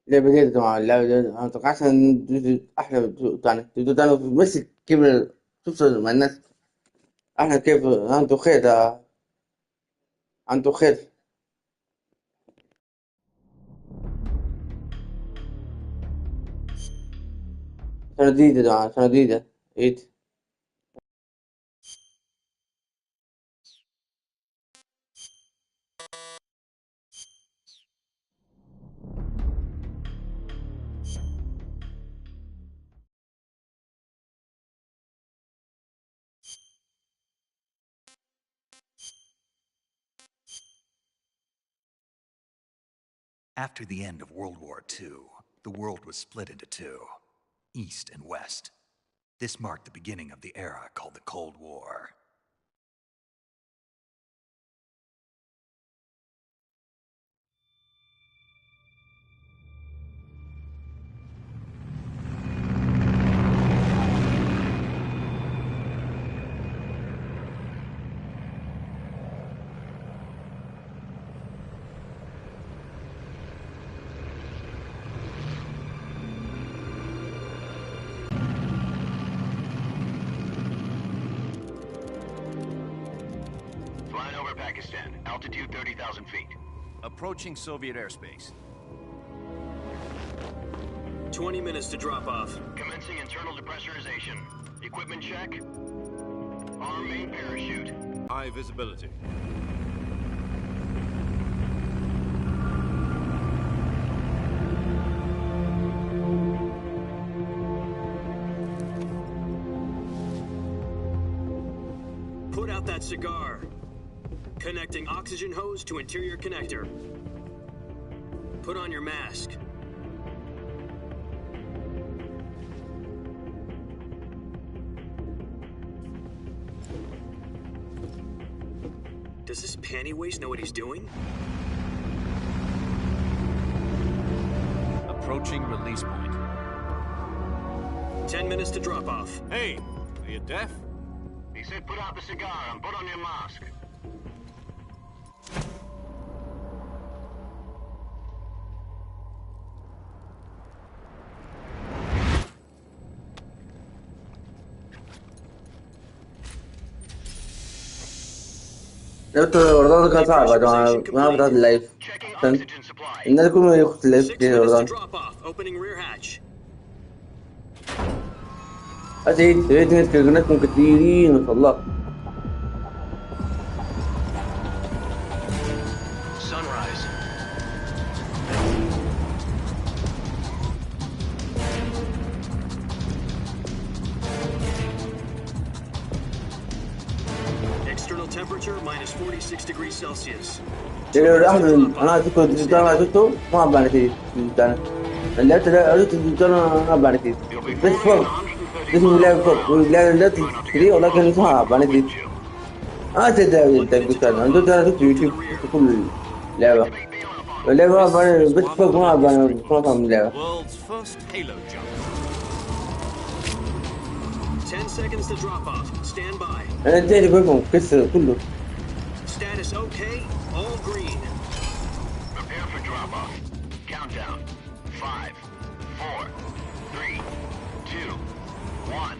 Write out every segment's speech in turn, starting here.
اللعبة دي طبعا اللعبة دي أنا متوقعش إن دي أحلى يعني دي أنا مسك كبر توصل مع الناس أحلى كيف أنتوا خير أنتوا خير سنة جديدة طبعا سنة جديدة عيد. After the end of World War II, the world was split into two, East and West. This marked the beginning of the era called the Cold War. Flying over Pakistan, altitude 30,000 feet. Approaching Soviet airspace. 20 minutes to drop off. Commencing internal depressurization. Equipment check. Arm main parachute. High visibility. Put out that cigar. Connecting oxygen hose to interior connector. Put on your mask. Does this pantywaist know what he's doing? Approaching release point. 10 minutes to drop off. Hey, are you deaf? He said put out the cigar and put on your mask. لعبة رمضان كانت صعبة طبعا ما فتحت اللايف Checking عشان oxygen supply. الناس كلهم ياخد اللايف 6 كتير minutes to رمضان. drop off. Opening rear hatch. أزيد ناس كلماتكم كتيرين ما شاء الله. Sunrise. External temperature minus 46 degrees Celsius. اللي أحد أنا أذكر الديجيتال أنا شفته ما أبان فيه الديجيتال. اللعبة ده قلت الديجيتال ما أبان فيه. You'll be بس flying فوق 130 اسم اللعبة miles per فوق hour. واللعبة Try not to كتير ولكن get اسمها أبان فيه. wind chill. أنا تدري الديجيتال أنا تدري أنا شفت يوتيوب شفت كل اللعبة. Activate the alarm. اللعبة ما أبان This is بس one فوق ما of أبان history. ما أفهم اللعبة. World's first halo jump. 10 seconds to drop off. Stand by. أنا انتهيت كلكم كسر كله. Status okay. All green. Prepare for drop off. Countdown. 5, 4, 3, 2, 1.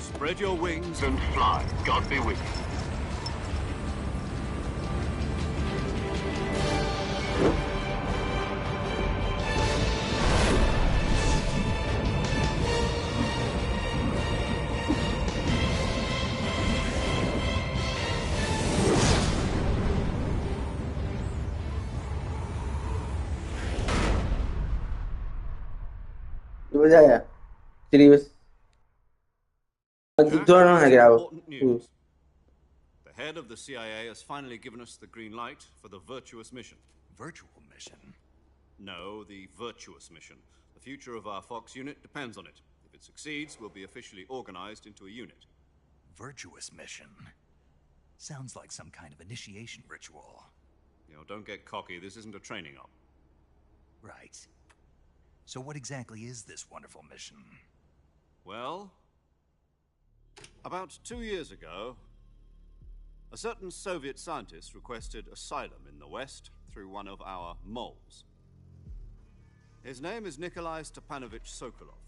Spread your wings And fly. God be with you. البداية تري بس. Jack, الدكتور أنا some هقرأه. important news. The head of the CIA has finally given us the green light for the virtuous mission. Virtual mission? No, the virtuous mission. The future of our Fox unit depends on it. If it succeeds, we'll be officially organized into a unit. Virtuous mission? Sounds like some kind of initiation ritual. You know, don't get cocky. This isn't a training op. Right. So what exactly is this wonderful mission? Well, about 2 years ago, a certain Soviet scientist requested asylum in the West through one of our moles. His name is Nikolai Stepanovich Sokolov.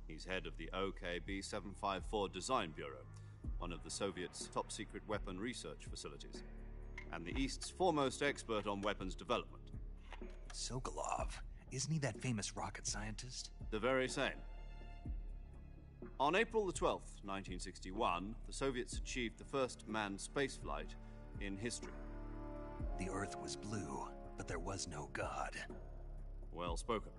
He's head of the OKB 754 Design Bureau, one of the Soviets' top-secret weapon research facilities, and the East's foremost expert on weapons development. Sokolov, isn't he that famous rocket scientist? The very same. On April the 12th, 1961, the Soviets achieved the first manned spaceflight in history. The Earth was blue, but there was no God. Well spoken.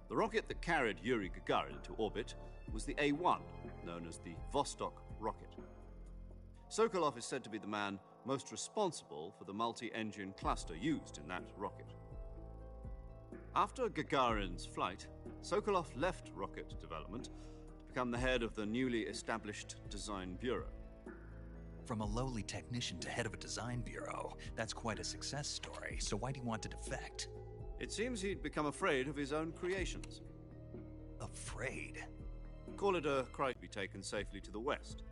The rocket that carried Yuri Gagarin to orbit was the A-1, known as the Vostok rocket. Sokolov is said to be the man most responsible for the multi-engine cluster used in that rocket. After Gagarin's flight, Sokolov left rocket development to become the head of the newly established Design Bureau. From a lowly technician to head of a design bureau, that's quite a success story. So why do you want to defect? It seems he'd become afraid of his own creations. Afraid? Call it a cry to be taken safely to the west.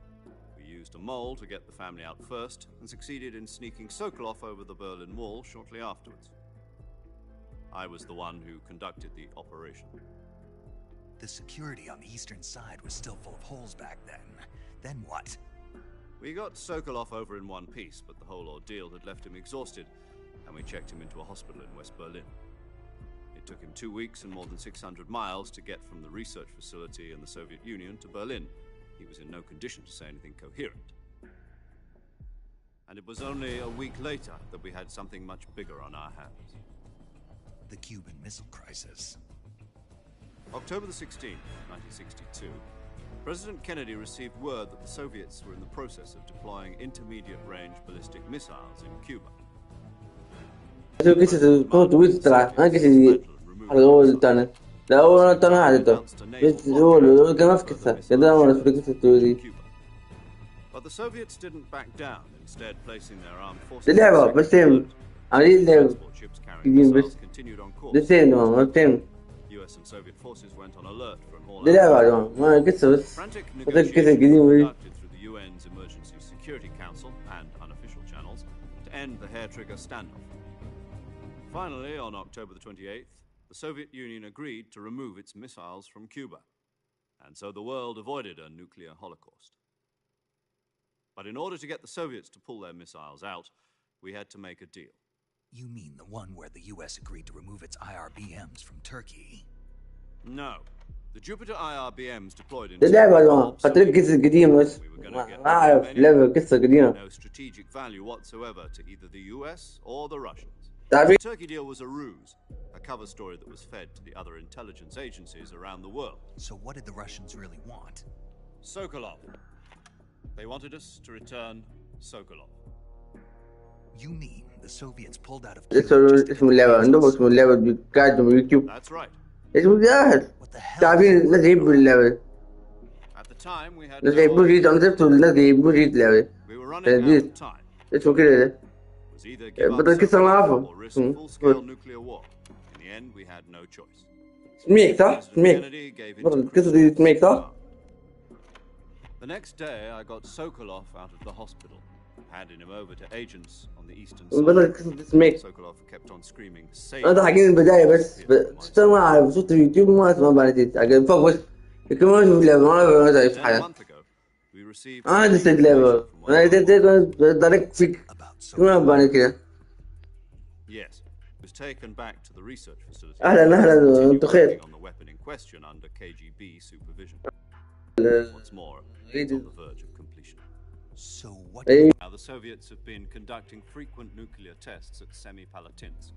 We used a mole to get the family out first, and succeeded in sneaking Sokolov over the Berlin Wall shortly afterwards. I was the one who conducted the operation. The security on the eastern side was still full of holes back then. Then what? We got Sokolov over in one piece, but the whole ordeal had left him exhausted, and we checked him into a hospital in West Berlin. It took him 2 weeks and more than 600 miles to get from the research facility in the Soviet Union to Berlin. He was in no condition to say anything coherent. And it was only a week later that we had something much bigger on our hands. The Cuban Missile Crisis. October the 16th, 1962, President Kennedy received word that the Soviets were in the process of deploying intermediate-range ballistic missiles in Cuba. شوف قصة كنت ويت طلع أنا قصة هذا هو التاني لا هو التاني هذا بس هو كان في قصة كده ما نسبق قصة تودي But the Soviets didn't back down, instead placing their armed forces. اللعبة بس تيم عملية اللعبة Transport ships carrying missiles continued on course. بس تيم ما تيم US and Soviet forces went on alert for an all-out. دي لعبة ما قصة بس Frantic قصة negotiations قديمة were conducted through the UN's Emergency Security Council and unofficial channels to end the hair-trigger standoff. Finally, on October the 28th, the Soviet Union agreed to remove its missiles from Cuba, and so the world avoided a nuclear holocaust. But in order to get the Soviets to pull their missiles out, we had to make a deal. You mean the one where the US agreed to remove its IRBMs from Turkey? No. The Jupiter IRBMs deployed in دي لعبة قتلت قصة قديمة بس ما أعرف لعبة قصة قديمة no strategic value whatsoever to either the US or the Russians. تعرفين The Turkey deal was a ruse, a cover story that was fed to the other intelligence agencies around the world. So what did the Russians really want? Sokolov. They wanted us to return Sokolov. You mean the Soviets pulled out of اسم اللعبة عندهم اسم اللعبة بيقاعد باليوتيوب That's right. اسمه جاهز What the hell? تعرفين الناس يحبوا اللعبة At the time, we had الناس no يحبوا جيد أنا option. شفت الناس يحبوا جيد اللعبة We were running out of time. اسمه كده It was either give up بدل قصة ما Sokolov أعرفه or risk full-scale nuclear war. In the end, we had no choice. سميك صح؟ President سميك Kennedy gave in بطل to القصة دي سميك صح؟ The next day, I got Sokolov out of the hospital, handing him over to agents on the eastern بطل side. القصة دي سميك Sokolov kept on screaming, أنا "Save ضحكين me." البداية بس ما أعرف شفت اليوتيوب ما أسمع بعد حاجة فوق بس كمان أشوف اللعبة ما أعرف ما أعرف Then a حاجة month ago, we received أنا some لسه اللعبة information from one أنا of our دايما دارك فيك About كمان Soviet. بعد كده Yes, it was taken back to the research facility. أهلا أهلا Continue أنتوا خير working on the weapon in question under KGB supervision. What's more, it's on the verge of completion. So what? إيه Now, the Soviets have been conducting frequent nuclear tests at Semipalatinsk.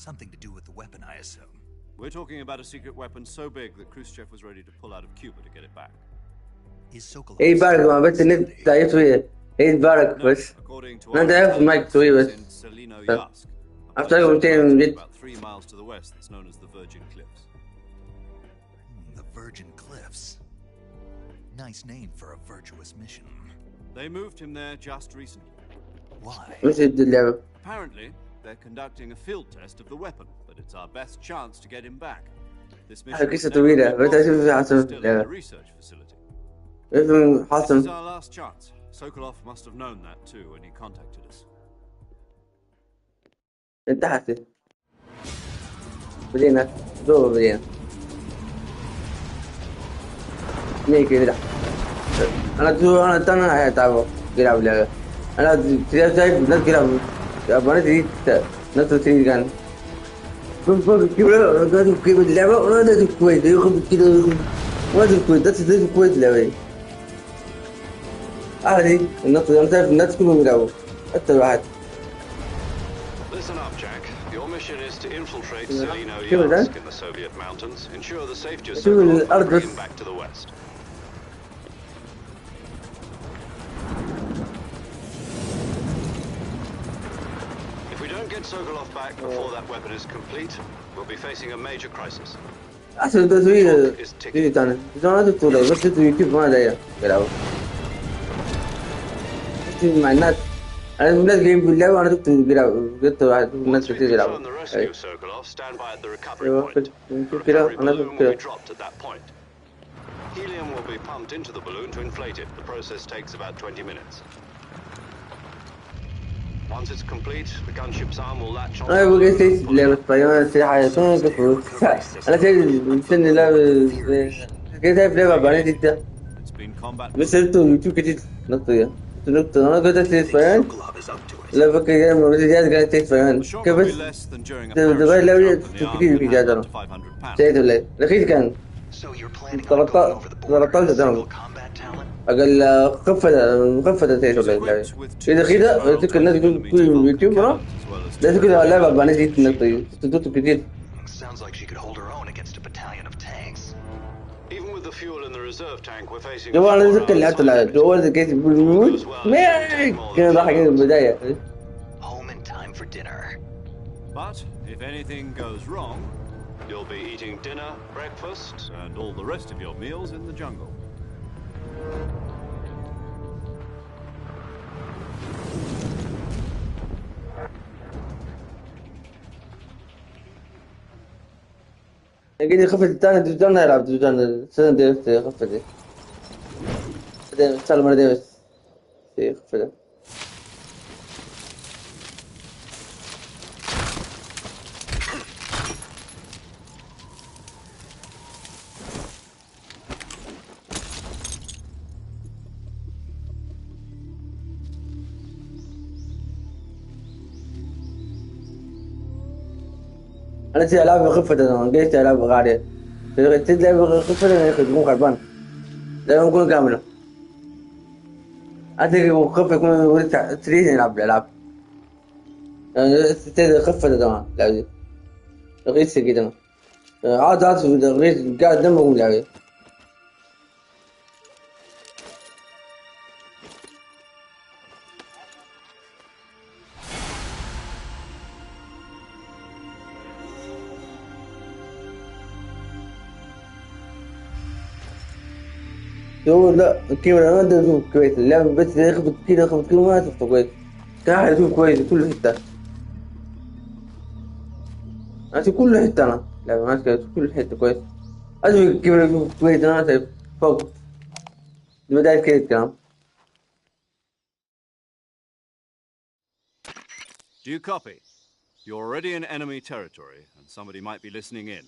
Something to do with the weapon, I assume. We're talking about a secret weapon so big that Khrushchev was ready to pull out of Cuba to get it back. Is Sokolov إيه بارك still ما بس النت vicinity? تعيط وياه إيه بارك No, بس according to ما our أنت عارف المايك intelligence, شوي it's بس in Selino-Yarsk, a أفتكر place 200 جد about 3 miles to the west that's known as the Virgin Cliffs. The Virgin Cliffs. Nice name for a virtuous mission. They moved him there just recently. Why? مش دي اللعبة Apparently, they're conducting a field test of the weapon, but it's our best chance to get him back. This mission هذه would قصة never طويلة be بس أشوف possible في if حسن we're still in the اللعبة research facility. اسم This is حسن our last chance. Sokolov must have known that too when he contacted us. انتهت بدينا دوب بدينا ليه كده أنا تانا هتعبوا يلعب لعبة أنا شايف ناس كده أبغى تريد ناس تريد كان كده كيف اللعبة ولا ده كويس ياخد كده ولا كويس ده كويس اللعبة عادي الناس أنا شايف الناس كلهم يلعبوا حتى الواحد Listen up, Jack. Your mission is to infiltrate Yeah. Give it Selino-Yarsk that. in the Soviet mountains, ensure the safety of شوف Sokolov, and الأرض bring بس him back to the west. If we don't get Sokolov back before that weapon is complete, we'll be facing a major crisis. أحسن تسويه تيجي تاني أنا تقول بس يوتيوب ما داير يلعبوا مع الناس أنا الناس جايين باللعبة أنا شفت بيلعبوا قلت واحد الناس Once we've كتير يلعبوا confirmed the rescue of Sokolov, stand by at the recovery أيوة point. The شوف كده recovery أنا شفت balloon will be كده dropped at that point. Helium will be pumped into the balloon to inflate it. The process takes about 20 minutes. Once it's complete, the gunship's arm will latch onto أنا the بقى balloon سيس and pull it لعبة up. طيارة سياحة شلون كفو أنا سيس لعبة كده شايف لعبة بعدين جدا It's been combat بس proof. شفته يوتيوب كتير نقطة نقطة أنا قلت سيس Think فيان Sokolov is up to it. لا فكر يعني مرة جاهز قاعد سيس The فيان shock كيف will be بس less than during a دبي parachute لعبة jump, and the arm كتير can في handle up جادرة to 500 pounds. شايف ولا رخيص كان So you're planning on going over the border as single combat talent? أقل مخفضة سيس She's ولا لا equipped with two إذا كده 6-barrel تذكر الناس يقول 20mm كل Vulcan يوتيوب ها cannons, as well as لا two كده لعبة بعدين 40mm جيت machine نقطة guns. تدوت كتير Sounds like she could hold her own against a battalion of tanks. Even with the fuel in the reserve tank, we're facing a جوال أنا 4-hour تذكر لعبت time limit. جوال كيس If all بيموت goes well, it ما shouldn't take more كان than a ضحك few من hours. البداية Home in time for dinner. But if anything goes wrong, You'll be eating dinner, breakfast, and all the rest of your meals in the jungle. لقيت خفت الثاني دوجان يلعب دوجان السنة دي خفت دي بعدين صار مرة دي بس خفت أنا تي ألعب خفت أنا لقيت ألعب غالية تلعب خفت أنا يكون خربان لا يكون كاملة أنت خفت يكون تريد يلعب الألعاب تلعب خفت أنا لعبي رخيص كده عاد رخيص قاعد دمه لعبي هو لا الكاميرا ما ادري اشوف كويس اللعبة بس يخبط كذا ما شفته كويس كان أحد اشوف كويس في كل حتة انا اشوف كل حتة انا لعبة ماسكة اشوف كل حتة كويس اشوف الكاميرا اشوف كويس انا شايف فوق دي بداية كده الكلام Do you copy? You're already in enemy territory, and somebody might be listening in.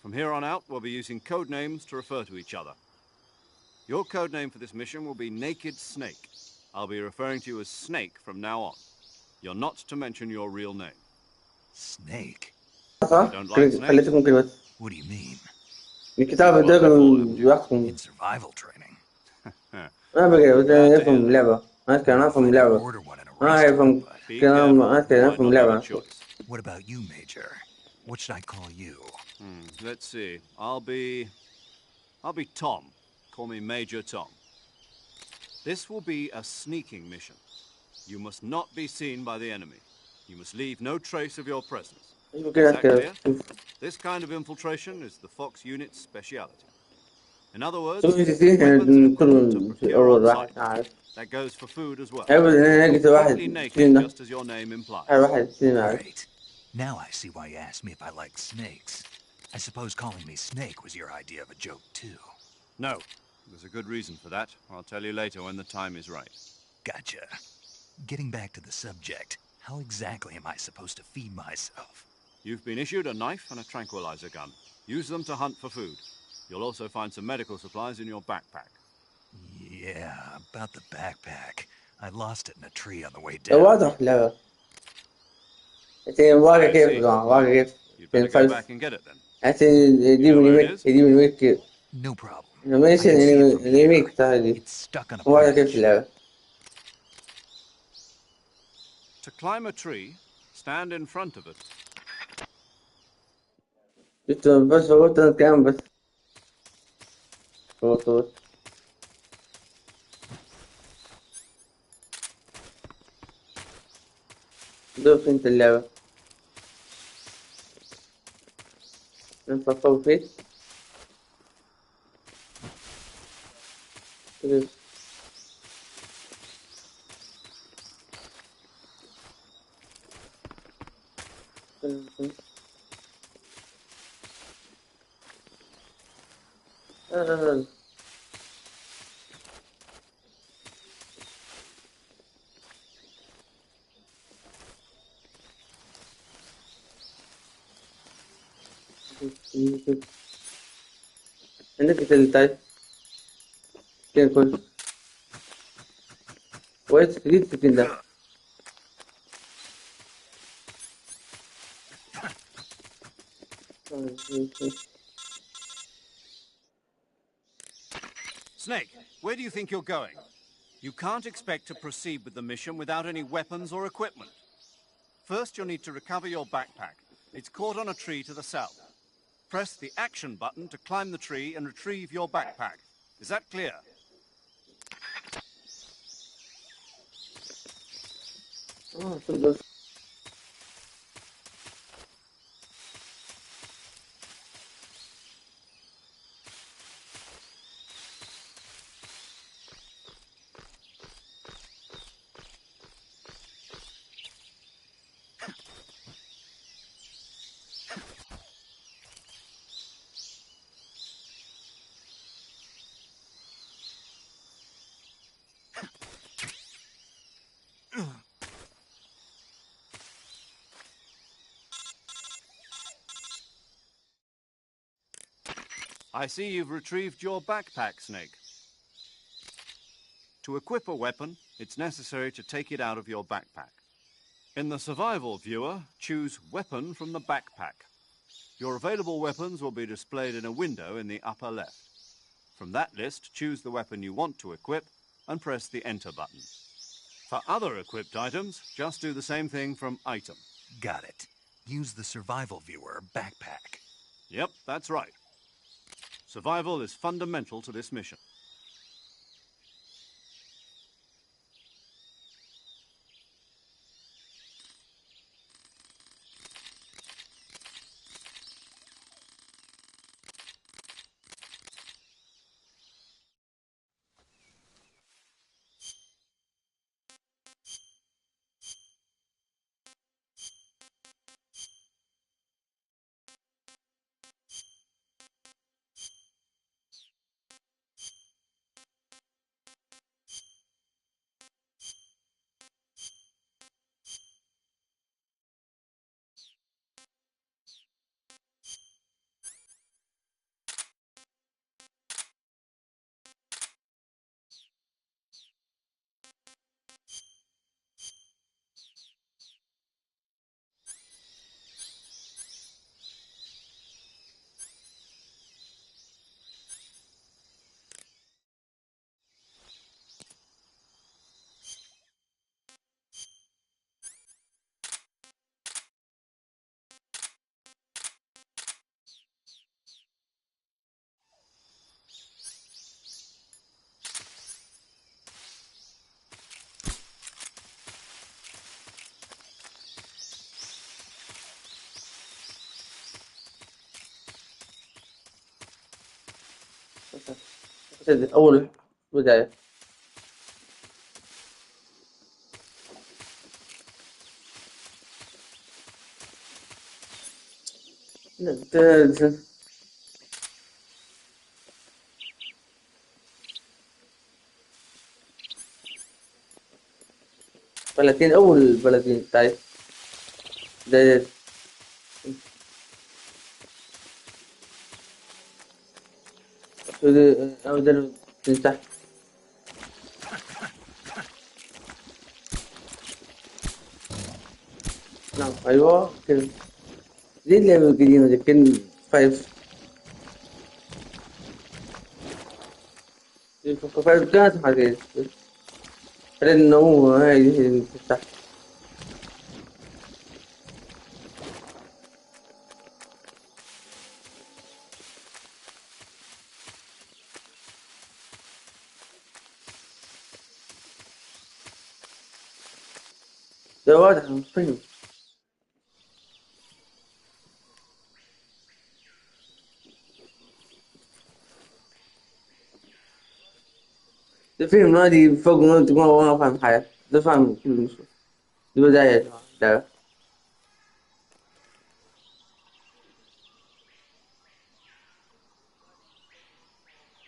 From here on out, we'll be using code names to refer to each other. Your code name for this mission will be Naked Snake. I'll be referring to you as Snake from now on. You're not to mention your real name. Snake? صح Don't like snakes? خليتكم كده بس What do you mean? الكتاب ده يحكم In survival training. ما بقى بس Glad to hear افهم that. اللعبة ما كان Wouldn't افهم fight an اللعبة order one in a ما restaurant, افهم but Be كلام careful. ما كان You might افهم not have a اللعبة choice. what about you, Major? What should I call you? Let's see. I'll be Tom. Call me Major Tom. This will be a sneaking mission. You must not be seen by the enemy. You must leave no trace of your presence. Is كده that كده clear? This kind of infiltration is the Fox unit's speciality. In other words, شوف في weapons and equipment are كل في procure اول on واحد site. عارف That goes for food as well. عيب انا لقيت Completely واحد naked, فينا just as your name implies. واحد فينا عارف Great. Now I see why you asked me if I like snakes. I suppose calling me Snake was your idea of a joke, too. No, there's a good reason for that. I'll tell you later when the time is right. Gotcha. Getting back to the subject, how exactly am I supposed to feed myself? You've been issued a knife and a tranquilizer gun. Use them to hunt for food. You'll also find some medical supplies in your backpack. Yeah, about the backpack. I lost it in a tree on the way down. واضح اللعبة. واقع I كيف see. واقع كيف You'd better go back and get it then. You يجيب know where it ريميك is? يجيب ريميك No problem. I انيميشن can see it from here. ريميك هذه It's stuck on a واقع كيف branch. اللعبة. To climb a tree, stand in front of it. شفت بس فوت الكلام بس فوت دوس انت اللعبة نفصل فيه عندك التايب كده كويس كويس جديد السكين ده Snake, where do you think you're going? You can't expect to proceed with the mission without any weapons or equipment. First, you'll need to recover your backpack. It's caught on a tree to the south. Press the action button to climb the tree and retrieve your backpack. Is that clear? تقدر I see you've retrieved your backpack, Snake. To equip a weapon, it's necessary to take it out of your backpack. In the survival viewer, choose Weapon from the backpack. Your available weapons will be displayed in a window in the upper left. From that list, choose the weapon you want to equip and press the Enter button. For other equipped items, just do the same thing from Item. Got it. Use the survival viewer backpack. Yep, that's right. Survival is fundamental to this mission. أول بداية بلدين أول بلدين تعرف بداية أو ده تحت. نعم أيوة كده. دي اللعبة القديمة دي كان 5. فايف كانت حاجة لأنه هو هاي اللي تفتح. ده واضح من الفيلم. ده فيلم نادي فوق نادي ما فاهم حاجة. ده فاهم كل مش دي بداية لا.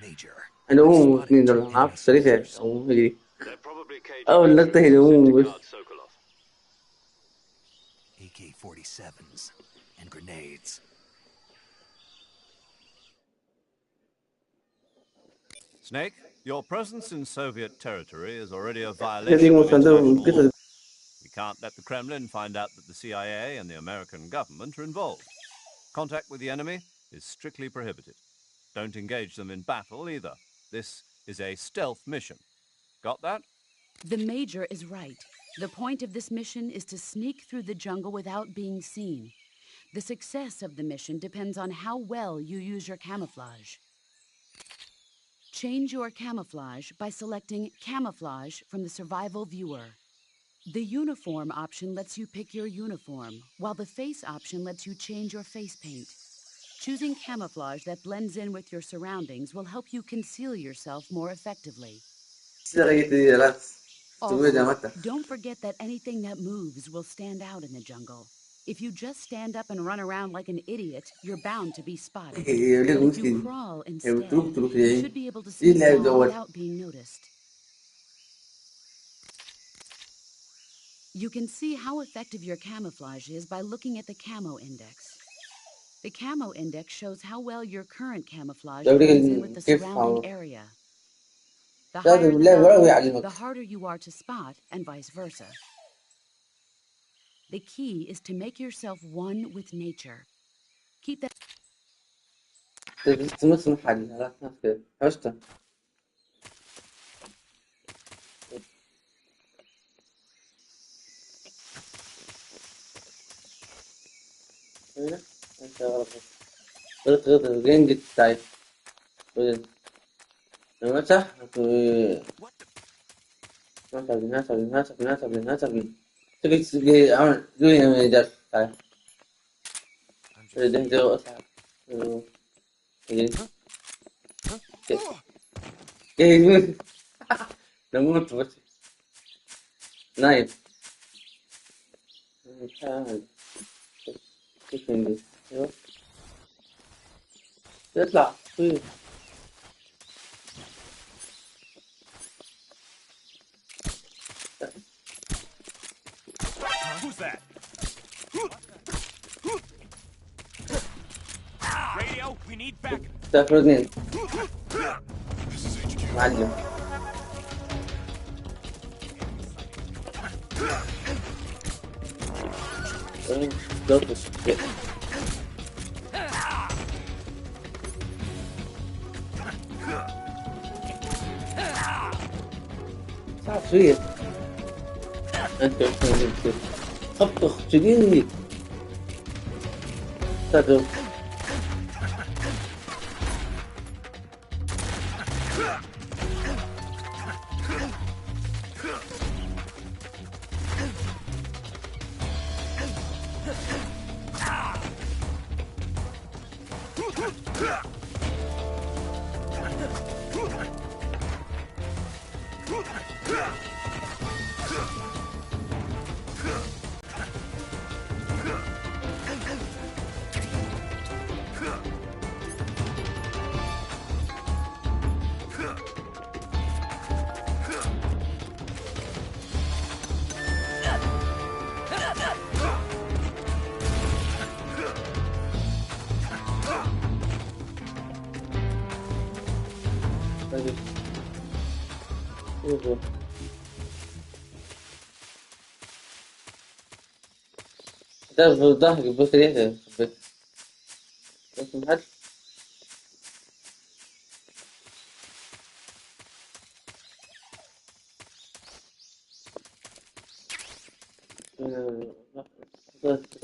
Major, أنا I've مو spotted اثنين two دول عارف enemy soldiers. الشركة أو هي They're probably أو KGB اللقطة هي troops sent to مو بس. guard Sokolov. AK-47s and grenades. Snake, your presence in Soviet territory is already a هذه violation of مصدر international قصة. law. We can't let the Kremlin find out that the CIA and the American government are involved. Contact with the enemy is strictly prohibited. Don't engage them in battle either. This is a stealth mission. Got that? The Major is right. The point of this mission is to sneak through the jungle without being seen. The success of the mission depends on how well you use your camouflage. Change your camouflage by selecting Camouflage from the Survival Viewer. The Uniform option lets you pick your uniform, while the Face option lets you change your face paint. Choosing camouflage that blends in with your surroundings will help you conceal yourself more effectively. Also, don't forget that anything that moves will stand out in the jungle. If you just stand up and run around like an idiot, you're bound to be spotted. But if you crawl instead, you should be able to sneak by without being noticed. You can see how effective your camouflage is by looking at the Camo Index. The Camo Index shows how well your current camouflage blends in with the surrounding area. The higher the value, the harder you are to spot, and vice versa. The key is to make yourself one with nature. Keep that. تسمع حالي لا تنسى عشت. هنا أنت غلط. غلط الرينج تاعي. مسح ناسب تجي عمل دوين من جال تعال ده ده أصعب كي نموت بس نايم كيف عندي يطلع Who's that? Radio, we need backup. سافر اثنين معلم صعب شوية أنت خبطخ شديد صدق تعرف ضحك بس ريحة بس محد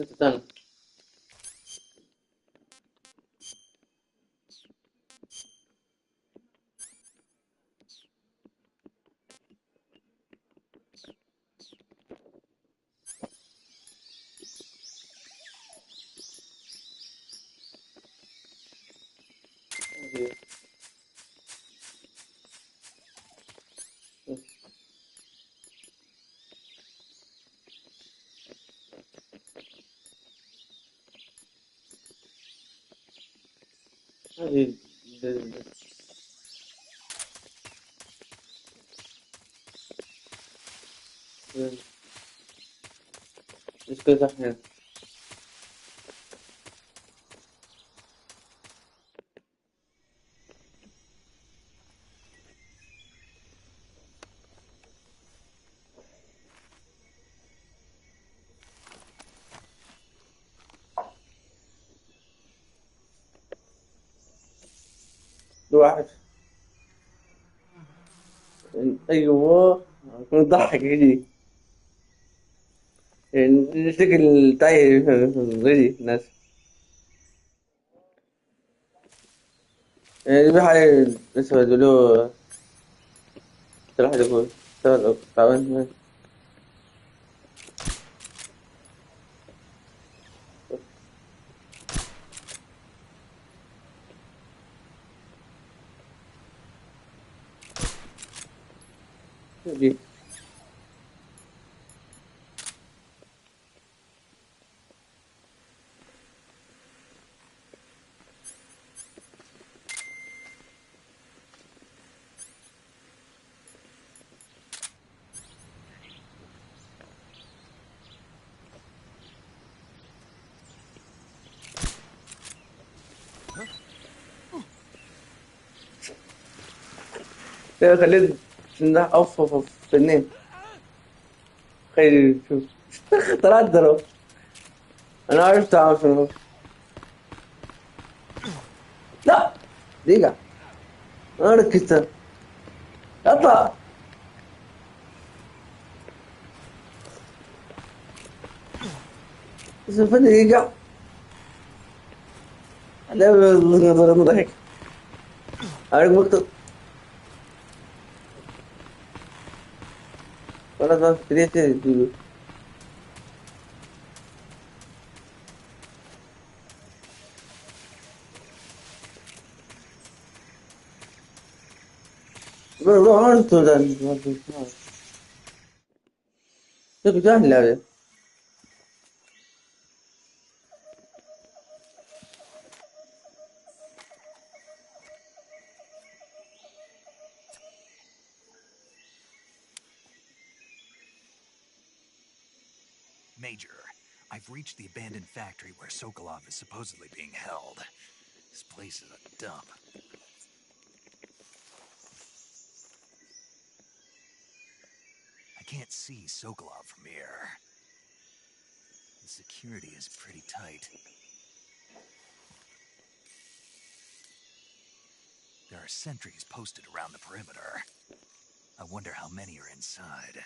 استنى. هذه مش كده صح هنا. ده واحد ايوه كنت ضحك يجي يعني الشكل تايه غري الناس يعني في حاجة لسه بدلوه صراحة يقول تعبان دي خليت أوف في النيم خير شوف طلعت ضرب أنا عرفت أعمل شنو لا دقيقة أنا ركزت اطلع بس في دقيقة لا ضحك أعرف مقطع ولا تريد تقول روح أنت تبي جاهل لا Major, I've reached the abandoned factory where Sokolov is supposedly being held. This place is a dump. I can't see Sokolov from here. The security is pretty tight. There are sentries posted around the perimeter. I wonder how many are inside.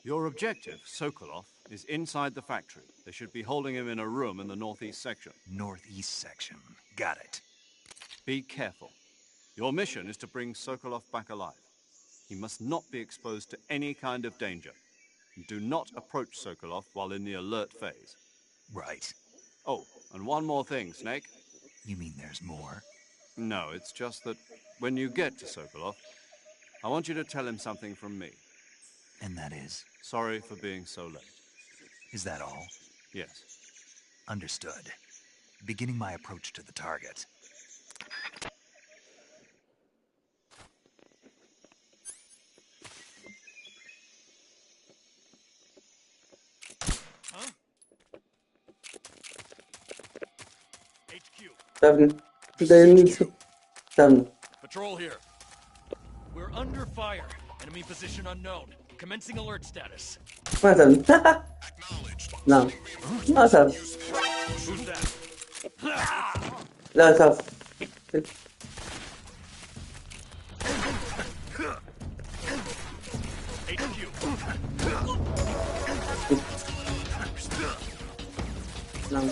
Your objective, Sokolov, is inside the factory. They should be holding him in a room in the northeast section. Northeast section. Got it. Be careful. Your mission is to bring Sokolov back alive. He must not be exposed to any kind of danger. Do not approach Sokolov while in the alert phase. Right. Oh, and one more thing, Snake. You mean there's more? No, it's just that when you get to Sokolov, I want you to tell him something from me. And that is? Sorry for being so late. Is that all? Yes. Understood. Beginning my approach to the target. HQ. تعرف استنى. Patrol here. We're under fire. Enemy position unknown. Commencing alert status. مثلا. نعم ما صار. Who's that? لا صار. HQ. نعم.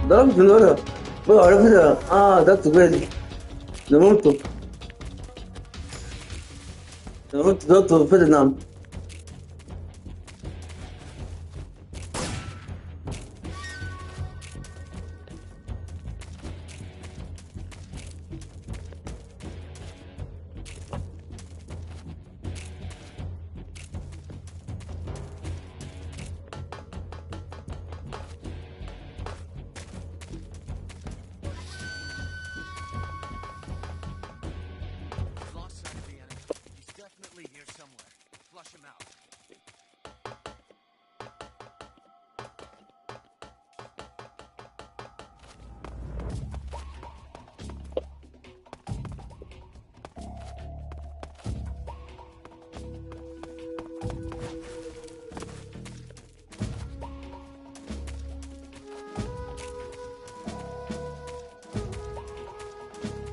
ضربت من ورا. بقى عرفتها. ضربت بالي. نموته. ضربته في نعم.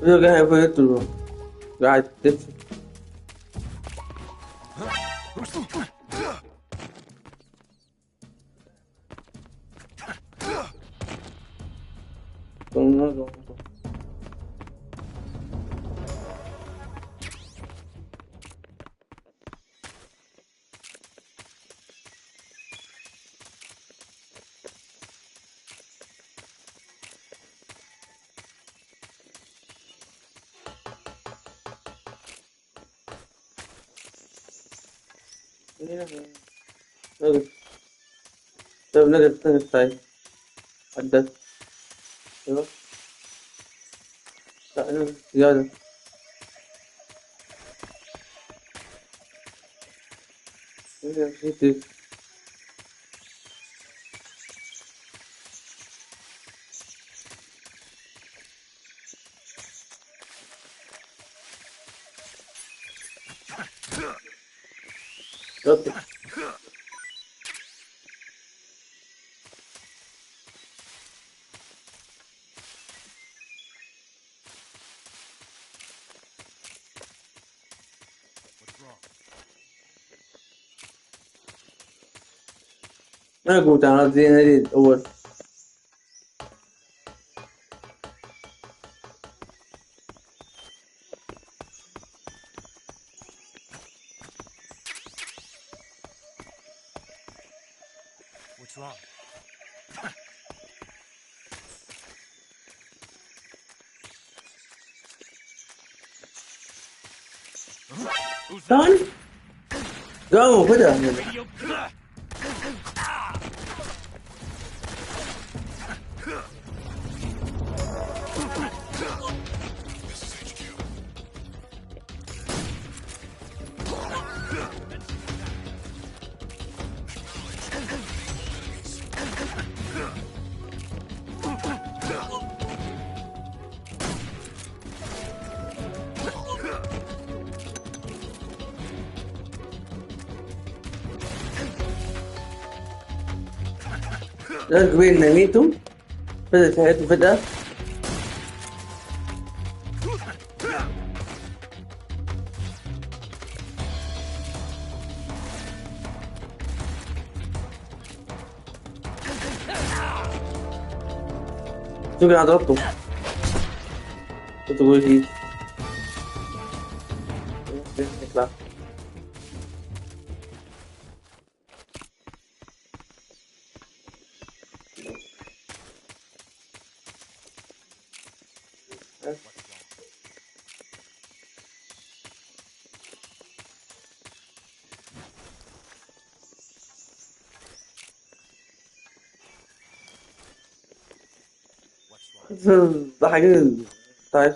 Io che hai detto? Dai, adesso. طيب نقدر طيب عدت. ايوه لا أنا زيادة. يلا. أنا قلت أنا زين أريد أول. What's wrong? Who's that? دان قاموا كده. Radio. لازم كبير نميته بدأت حياته فجأة. شوف انا ضربته تقول لي يطلع. ده حاجة طيب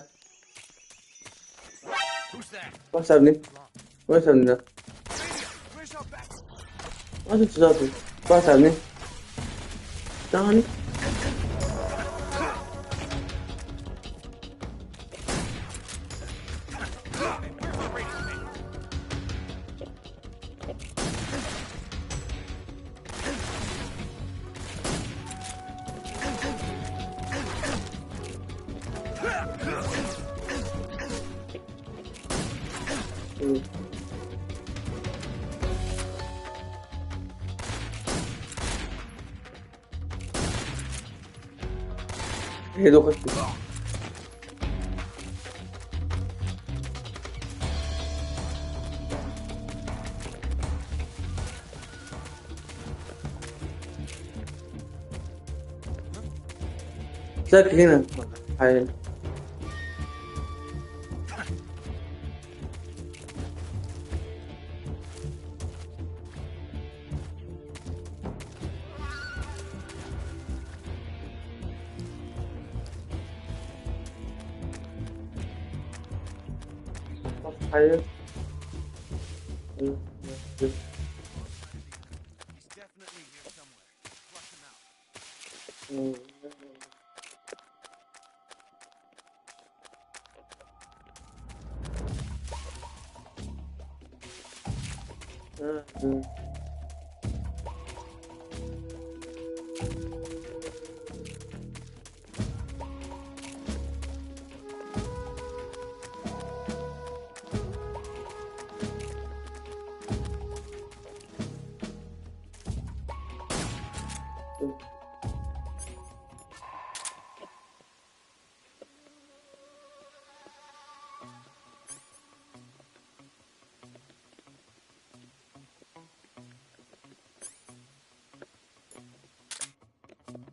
Who's that? ما سابني ما سابني ده ما شفت ذاته ما سابني ثاني. هي دو خشت ساك هنا حي. حي. He's definitely here somewhere. Flush him out. حي.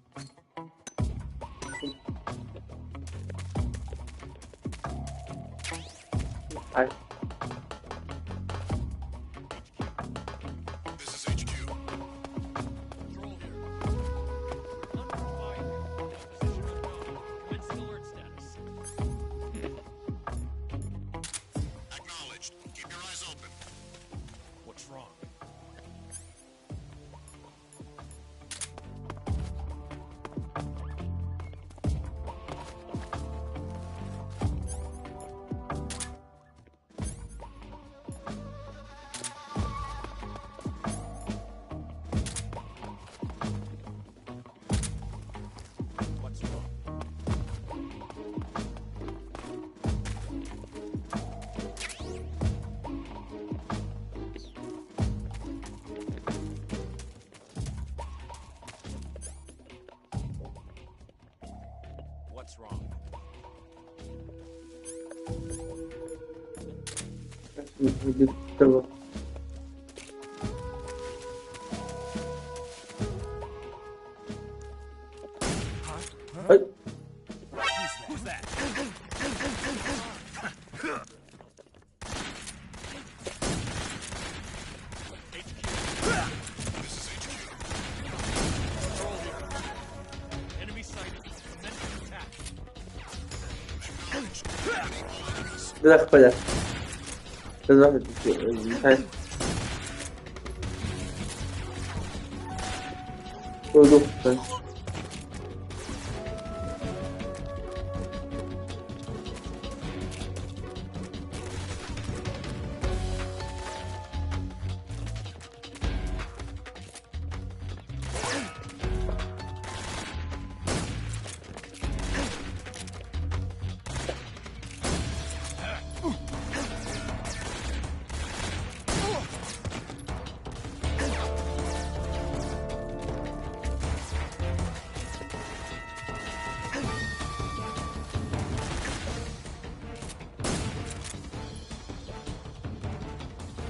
Control here. We're under fire. Position unknown. Commencing alert status. Acknowledged. Keep your eyes open. What's wrong? What's wrong? What's wrong? أي. Who's that? Control here. Enemy sighted. Commencing attack. ده اختفى ده واحد حي. دو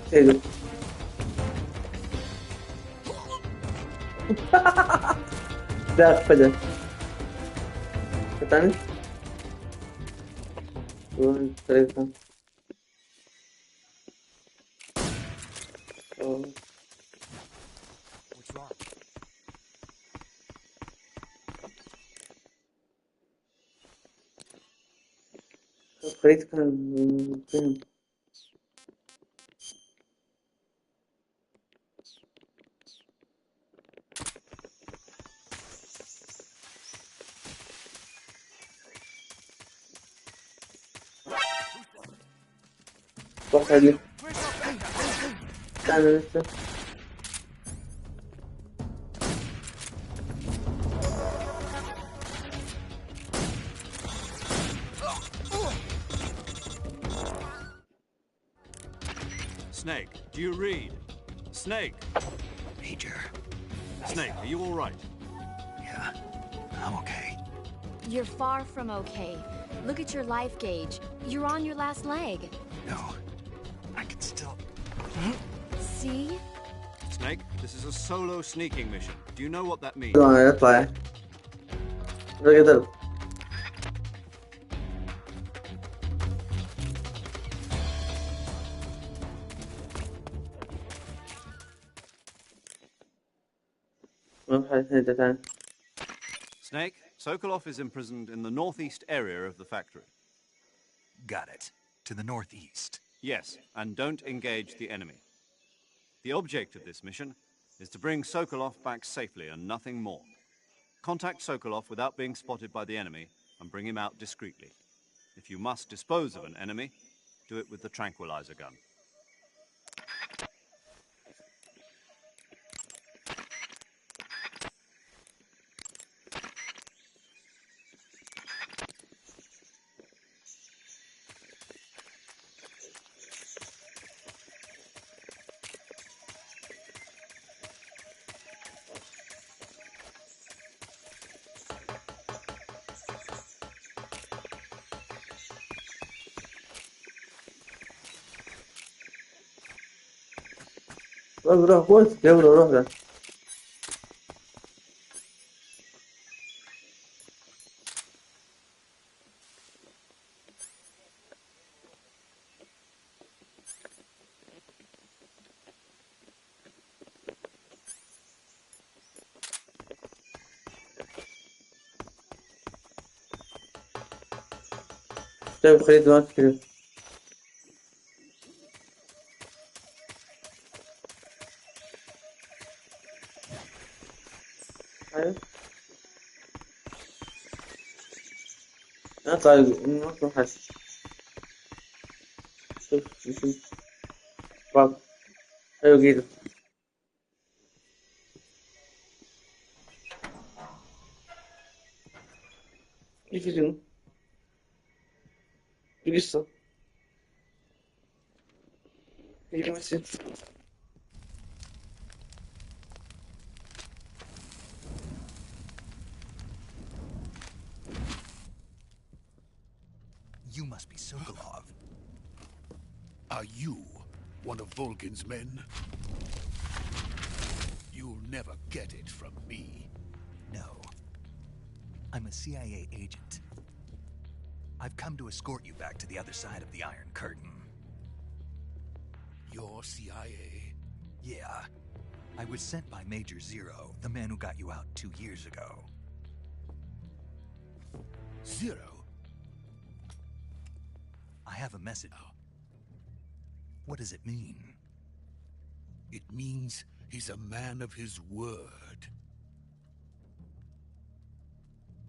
serio. لا فجأة ثاني 3 What's wrong? خليت كان فين واحد لي أنا لسه Snake, do you read? Snake! Major. Snake, are you all right? Yeah, I'm okay. You're far from okay. Look at your life gauge. You're on your last leg. No, I can still... See? Snake, this is a solo sneaking mission. Do you know what that means? يطلع يقدر ما في حاجة ثانية Snake, Sokolov is imprisoned in the northeast area of the factory. Got it. To the northeast. Yes, and don't engage the enemy. The object of this mission is to bring Sokolov back safely and nothing more. Contact Sokolov without being spotted by the enemy and bring him out discreetly. If you must dispose of an enemy, do it with the tranquilizer gun. روح بوس يلا روح ده طيب خليت ما تكتب اطلع ما تروح حس شوف باب ايوه كده ايش شنو القصة ايش مثل You must be Sokolov. Are you one of Volgin's men? You'll never get it from me. No. I'm a CIA agent. I've come to escort you back to the other side of the Iron Curtain. You're CIA? Yeah. I was sent by Major Zero, the man who got you out 2 years ago. Zero? I have a message. What does it mean? It means he's a man of his word.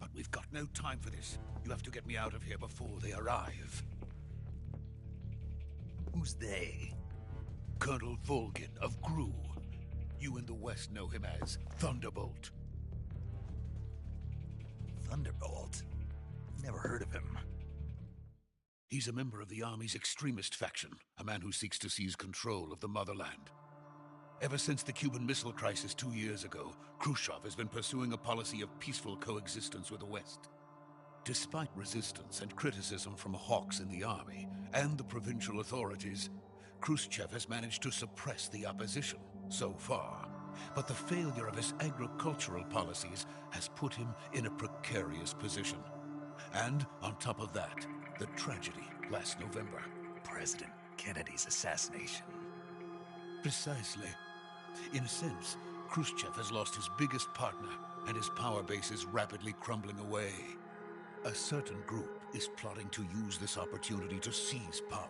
But we've got no time for this. You have to get me out of here before they arrive. Who's they? Colonel Volgin of GRU. You in the West know him as Thunderbolt. Thunderbolt? Never heard of him. He's a member of the Army's extremist faction, a man who seeks to seize control of the motherland. Ever since the Cuban Missile Crisis 2 years ago, Khrushchev has been pursuing a policy of peaceful coexistence with the West. Despite resistance and criticism from hawks in the Army and the provincial authorities, Khrushchev has managed to suppress the opposition so far. But the failure of his agricultural policies has put him in a precarious position. And on top of that, the tragedy last November. President Kennedy's assassination. Precisely. In a sense, Khrushchev has lost his biggest partner, and his power base is rapidly crumbling away. A certain group is plotting to use this opportunity to seize power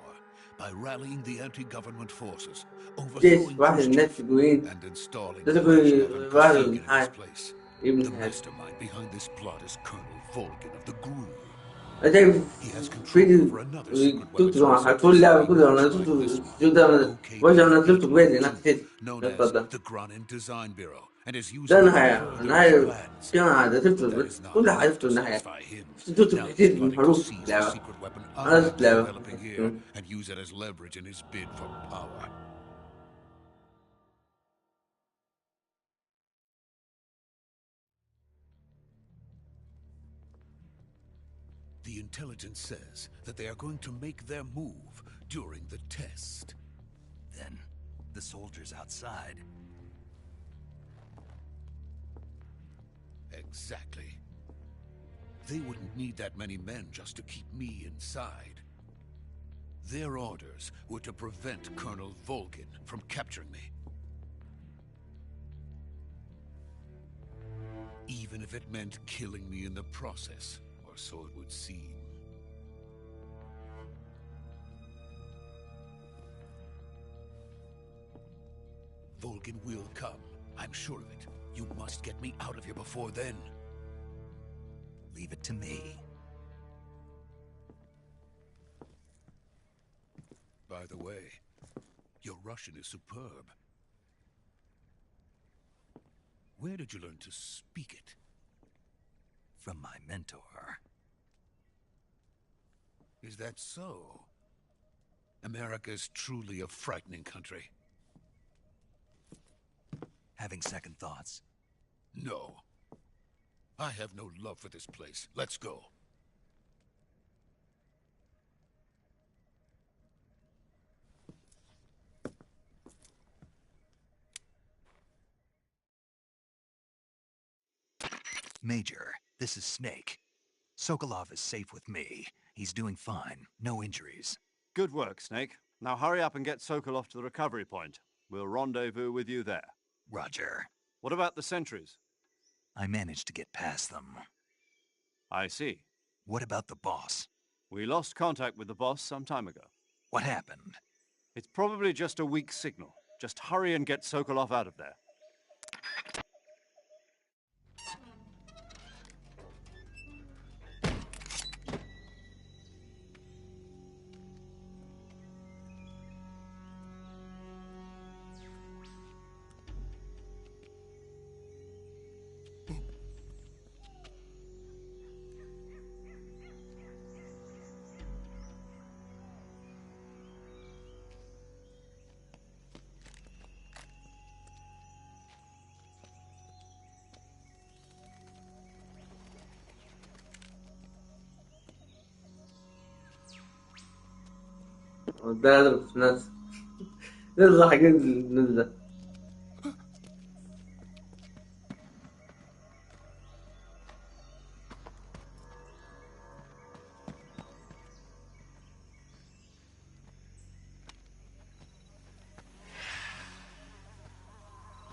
by rallying the anti-government forces, ليش overthrowing واحد الناس Khrushchev, تقولين and installing لازم Brezhnev يكون and واحد Kosygin in his النهاية place. ابن The النهاية. mastermind behind this plot is Colonel Volgin of the GRU. أنا شايف He has control فيديو over another secret weapons تكتب عن research كل لعبة facility كلها أنا much like شفته this one, شو ده واجه أنا شفته كويس هناك 0K812, كتير known يا as ده the Granin Design Bureau, and is ده using it to النهاية further his النهاية plans. كان هذا But شفته that is not كل حاجة enough شفته to النهاية satisfy him. شفته Now كتير he's من plotting to حروف seize the لعبة secret weapon أنا I'm شفت لعبة developing here and use it as leverage in his bid for power. The intelligence says that they are going to make their move during the test. Then, the soldiers outside. Exactly. They wouldn't need that many men just to keep me inside. Their orders were to prevent Colonel Volgin from capturing me. Even if it meant killing me in the process, or so it would seem. Volgin will come. I'm sure of it. You must get me out of here before then. Leave it to me. By the way, your Russian is superb. Where did you learn to speak it? From my mentor. Is that so? America is truly a frightening country. Having second thoughts? No. I have no love for this place. Let's go. Major, this is Snake. Sokolov is safe with me. He's doing fine. No injuries. Good work, Snake. Now hurry up and get Sokolov to the recovery point. We'll rendezvous with you there. Roger. What about the sentries? I managed to get past them. I see. What about the boss? We lost contact with the boss some time ago. What happened? It's probably just a weak signal. Just hurry and get Sokolov out of there. ده يضرب في الناس يضرب حاجات الناس ده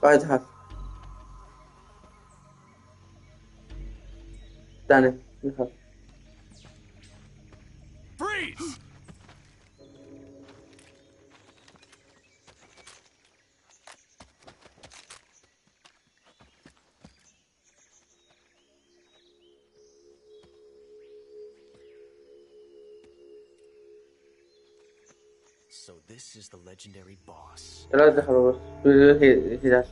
واحد حرف ثاني حرف Freeze! So this is the legendary boss. ثلاثة خلاص هي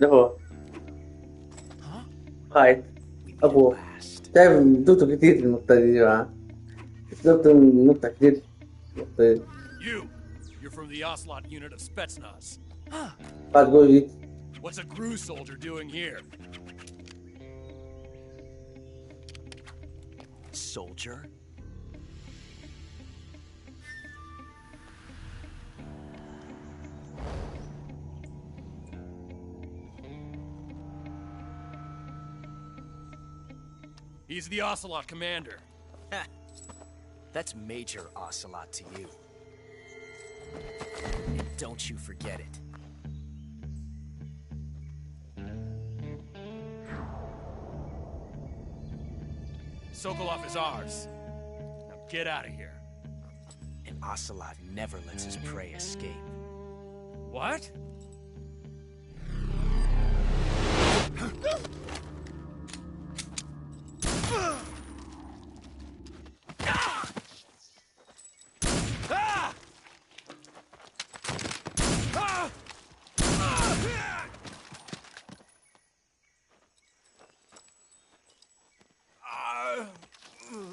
ده هو قائد أقوى تعرف دوته كتير في النقطة دي يا جماعة دوته النقطة كتير النقطة دي You're from the Ocelot unit of Spetsnaz. بعد جول جيت What's a GRU soldier doing here? Soldier? He's the Ocelot commander. That's Major Ocelot to you. And don't you forget it. Sokolov is ours. Now get out of here. And Ocelot never lets his prey escape. What?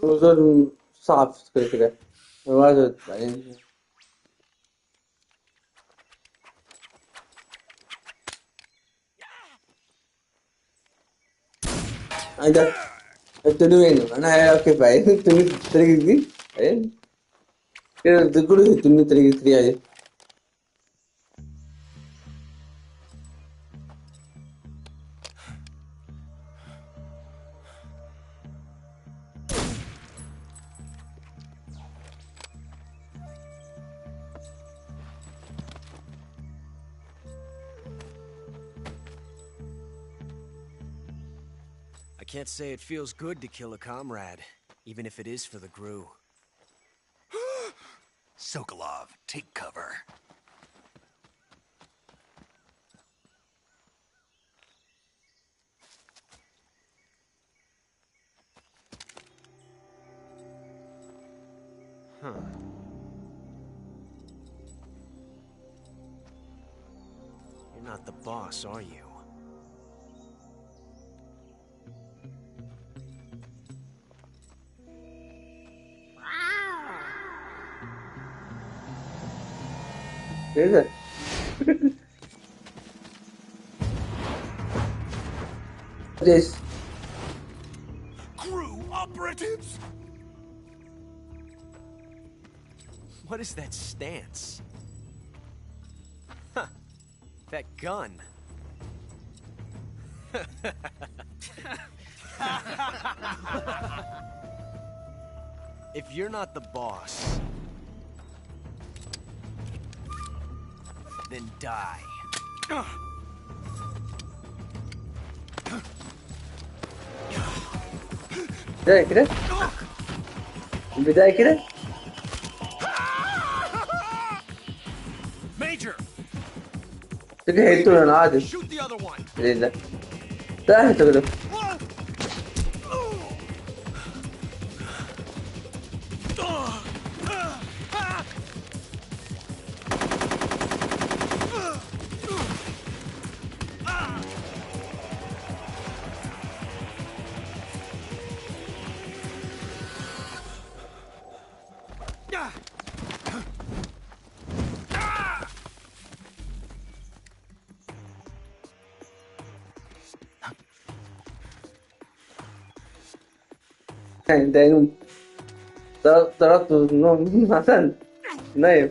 وزول صعب كده واجد بعدين عندك التنو وينه انا كيف بعدين التنو الطريقة دي بعدين كده تقول التنو الطريقة دي عادي I can't say it feels good to kill a comrade, even if it is for the Gru. Sokolov, take cover. Huh. You're not the boss, are you? ايه ده this Crew operatives? What is that stance? Huh. That gun. If you're not the boss, then die. بداية كده البداية كده Major! تجي هيتون انا عادي Shoot the other one! ايه ده ده كده ده ينوم ضربته النوم عشان نايم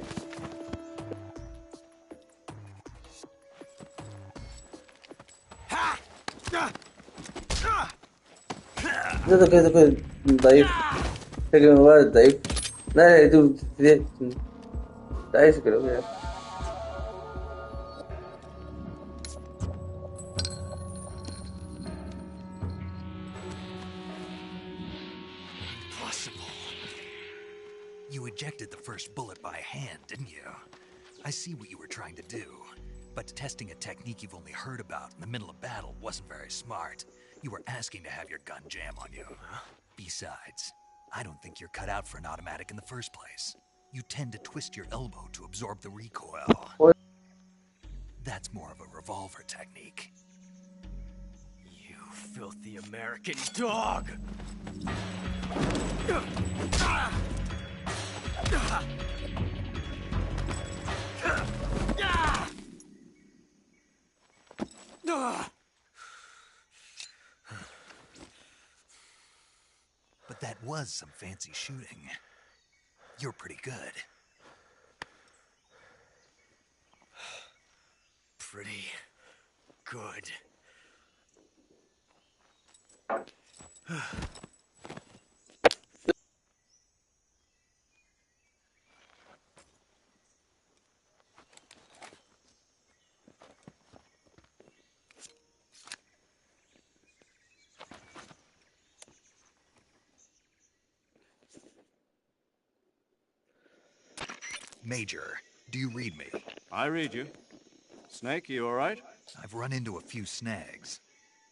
ده كده ضعيف فكرة الولد ضعيف لا يدوب ضعيف كده You ejected the first bullet by hand, didn't you? I see what you were trying to do, but testing a technique you've only heard about in the middle of battle wasn't very smart. You were asking to have your gun jam on you. Besides, I don't think you're cut out for an automatic in the first place. You tend to twist your elbow to absorb the recoil. That's more of a revolver technique. You filthy American dog! But that was some fancy shooting. You're pretty good. Pretty good. Major, do you read me? I read you. Snake, you all right? I've run into a few snags.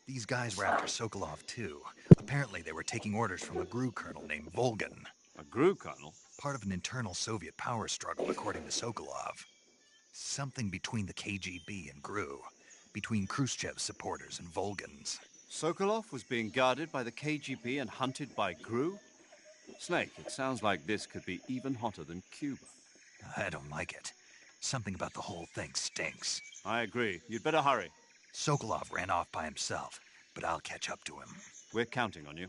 These guys were after Sokolov too. Apparently they were taking orders from a GRU colonel named Volgan. A GRU colonel? Part of an internal Soviet power struggle, according to Sokolov. Something between the KGB and GRU. Between Khrushchev's supporters and Volgan's. Sokolov was being guarded by the KGB and hunted by GRU? Snake, it sounds like this could be even hotter than Cuba. I don't like it. Something about the whole thing stinks. I agree. You'd better hurry. Sokolov ran off by himself, but I'll catch up to him. We're counting on you.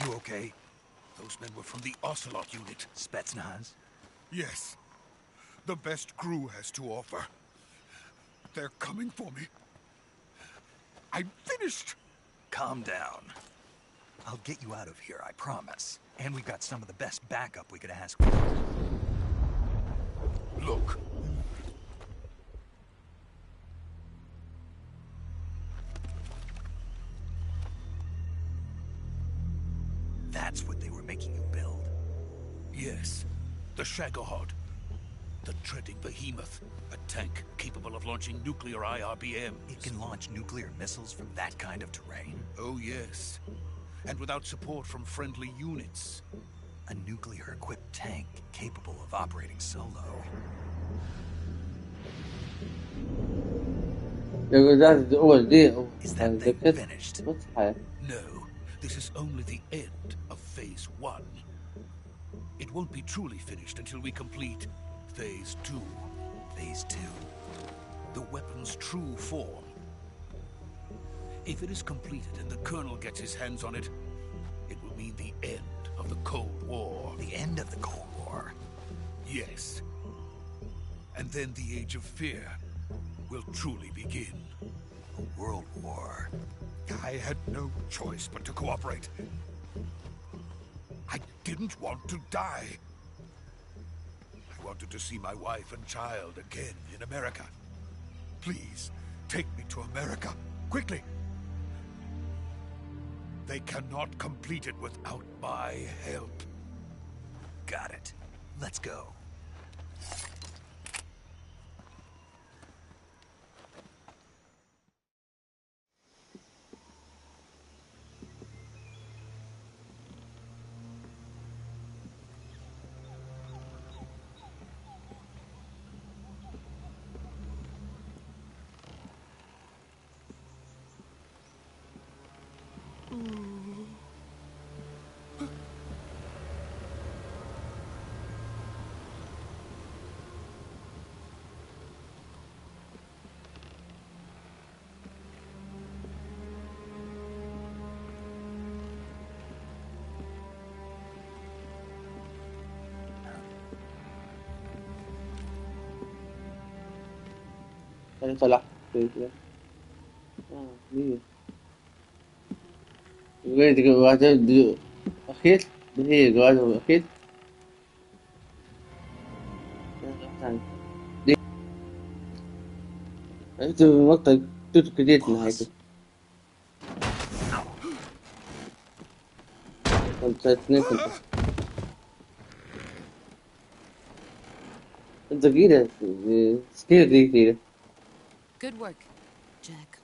You okay? Those men were from the SOliD unit. Spetsnaz? Yes. The best GRU has to offer. They're coming for me. I'm finished! Calm down. I'll get you out of here, I promise. And we've got some of the best backup we could ask for. Look. That's what they were making you build? Yes. The Shagohod. The treading behemoth. A tank capable of launching nuclear IRBMs. It can launch nuclear missiles from that kind of terrain? Oh, yes. And without support from friendly units. A nuclear-equipped tank capable of operating solo. Is that thing finished? No. This is only the end of Phase 1. It won't be truly finished until we complete Phase 2. Phase 2? The weapon's true form. If it is completed and the Colonel gets his hands on it, it will mean the end of the Cold War. The end of the Cold War? Yes. And then the Age of Fear will truly begin. A world war. I had no choice but to cooperate. I didn't want to die. I wanted to see my wife and child again in America. Please, take me to America, quickly. They cannot complete it without my help. Got it. Let's go. طلع جواد أخير هي جواد أخير أنت مقطع تتكليت نهايته أنت كده سكير دي كده. Good work, Jack.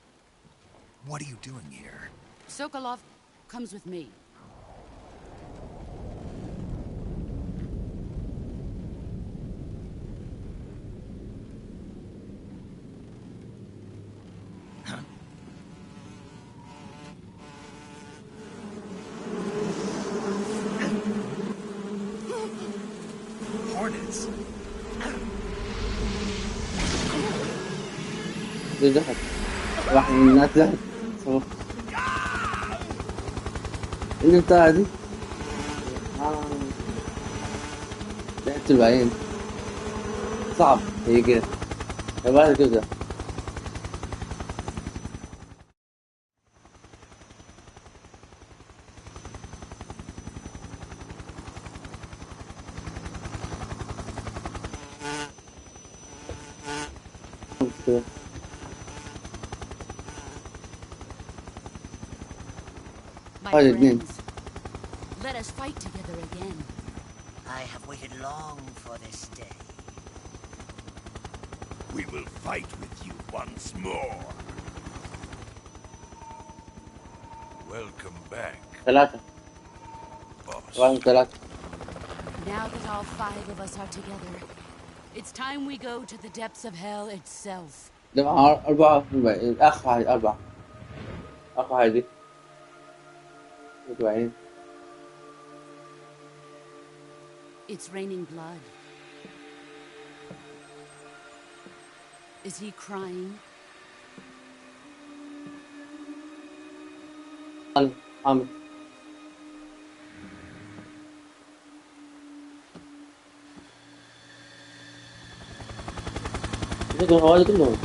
What are you doing here? Sokolov comes with me. Hornets. واحد من الناس اللي بتاع دي لعبت البعدين صعب هي كده بعد كده My هذا الاثنين friends, let us fight together again. I have waited long for this day. We will fight with you once more. Welcome back, ثلاثة boss. رقم ثلاثة Now that all 5 of us are together, it's time we go to the depths of hell itself. أربعة أخ هاي أربعة أخ هاي دي It's raining blood. Is he crying? حامد هذا كلهم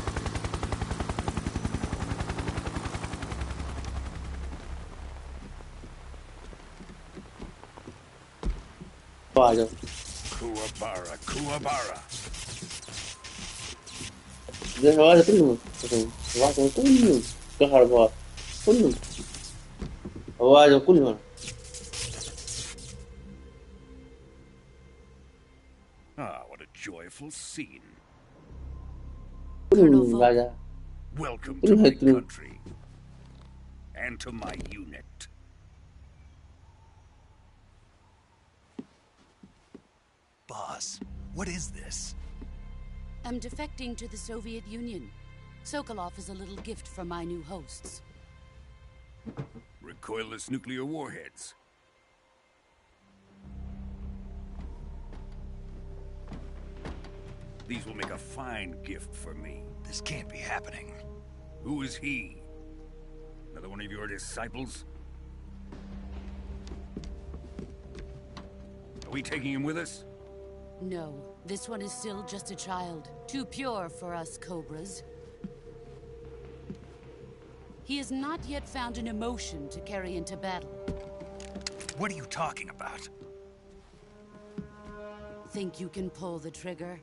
واحد Kuwabara, Kuwabara. هذا كلهم كلهم كهرباء كلهم هذا كلهم Ah, what a joyful scene. كلهم بعدها Welcome to كلهم my هيقتلون country. And to my unit. Boss, what is this? I'm defecting to the Soviet Union. Sokolov is a little gift from my new hosts. Recoilless nuclear warheads. These will make a fine gift for me. This can't be happening. Who is he? Another one of your disciples? Are we taking him with us? No, this one is still just a child. Too pure for us Cobras. He has not yet found an emotion to carry into battle. What are you talking about? Think you can pull the trigger?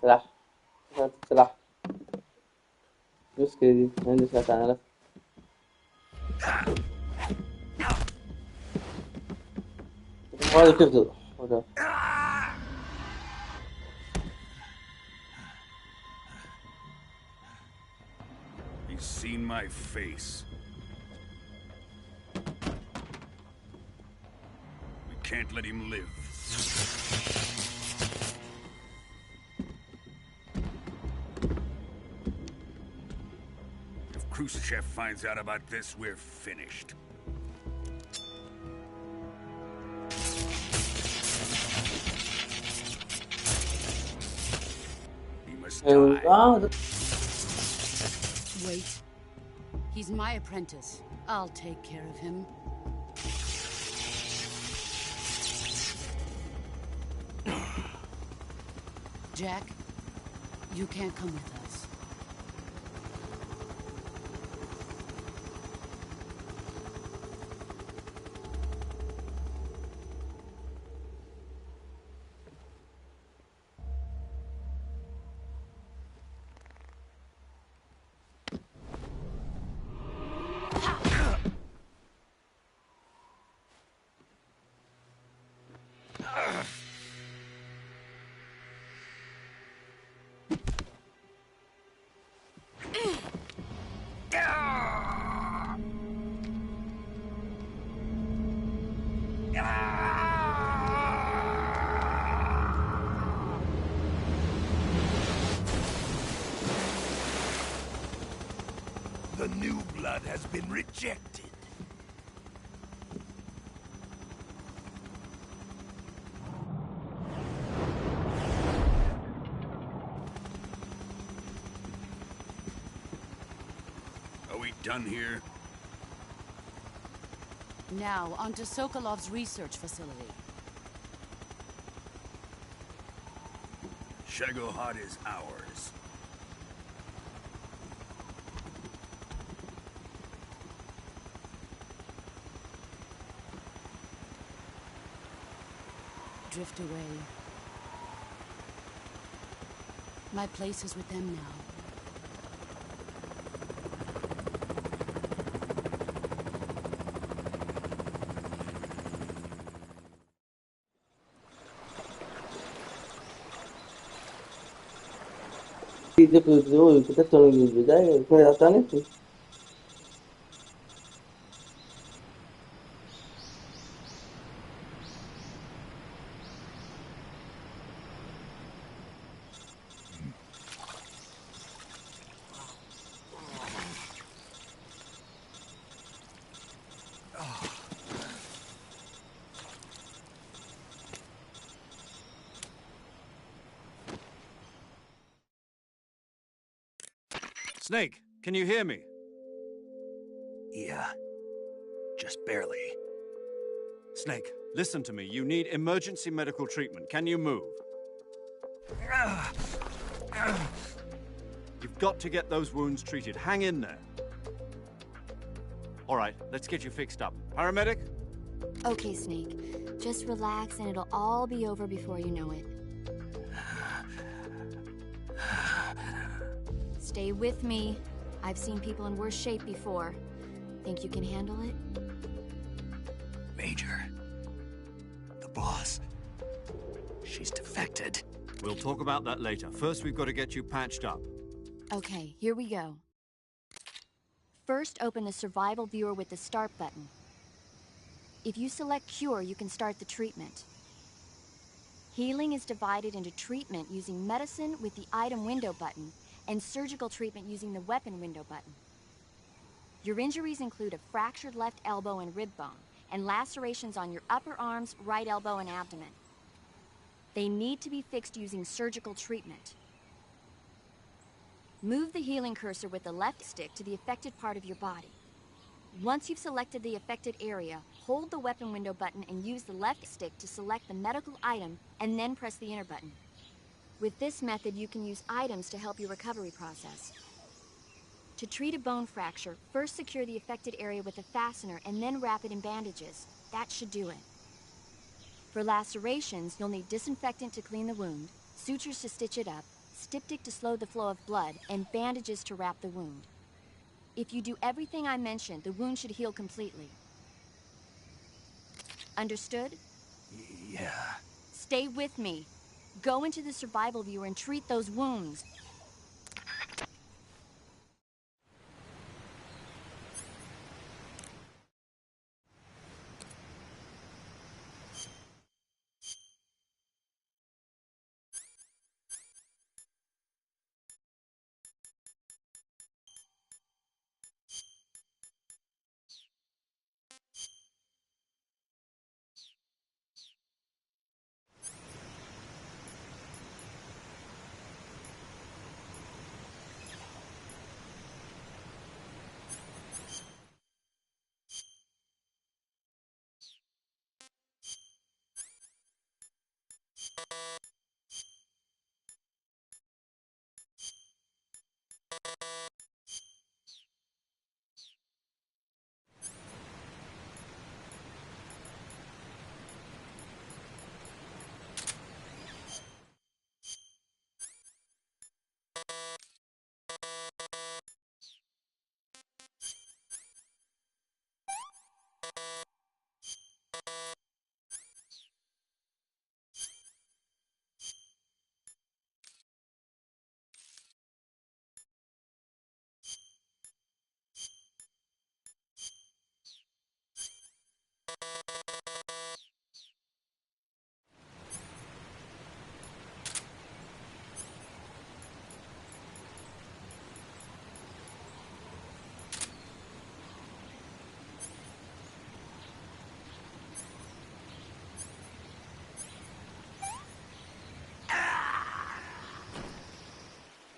سلاح سلاح بس كده دي عندي 9000 هذا كيف تضرب هذا He's seen my face. We can't let him live. If Khrushchev finds out about this, we're finished. He must die. Wait. He's my apprentice. I'll take care of him. Jack, you can't come with us. The new blood has been rejected. done here? Now, onto Sokolov's research facility. Shagohod is ours. Drift away. My place is with them now. Depois eu tô tentando me ajudar, ela tá nesse. Snake, can you hear me? Yeah. Just barely. Snake, listen to me. You need emergency medical treatment. Can you move? You've got to get those wounds treated. Hang in there. All right, let's get you fixed up. Paramedic? Okay, Snake. Just relax and it'll all be over before you know it. Stay with me. I've seen people in worse shape before. Think you can handle it? Major. The boss. She's defected. We'll talk about that later. First, we've got to get you patched up. Okay, here we go. First, open the survival viewer with the start button. If you select cure, you can start the treatment. Healing is divided into treatment using medicine with the item window button and surgical treatment using the weapon window button. Your injuries include a fractured left elbow and rib bone, and lacerations on your upper arms, right elbow, and abdomen. They need to be fixed using surgical treatment. Move the healing cursor with the left stick to the affected part of your body. Once you've selected the affected area, hold the weapon window button and use the left stick to select the medical item, and then press the enter button. With this method, you can use items to help your recovery process. To treat a bone fracture, first secure the affected area with a fastener and then wrap it in bandages. That should do it. For lacerations, you'll need disinfectant to clean the wound, sutures to stitch it up, styptic to slow the flow of blood, and bandages to wrap the wound. If you do everything I mentioned, the wound should heal completely. Understood? Yeah. Stay with me. Go into the survival viewer and treat those wounds.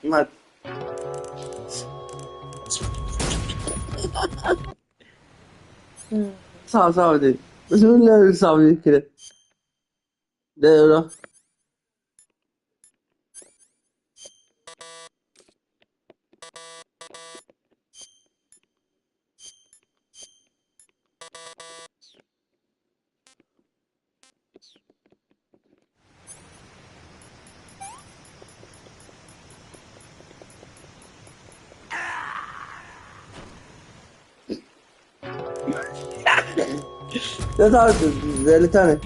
Mas صعب دي. بس هو اللي صعب دي كده. ده ده صعب زي اللي تاني.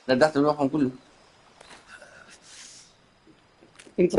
ندحت روحهم كله. انت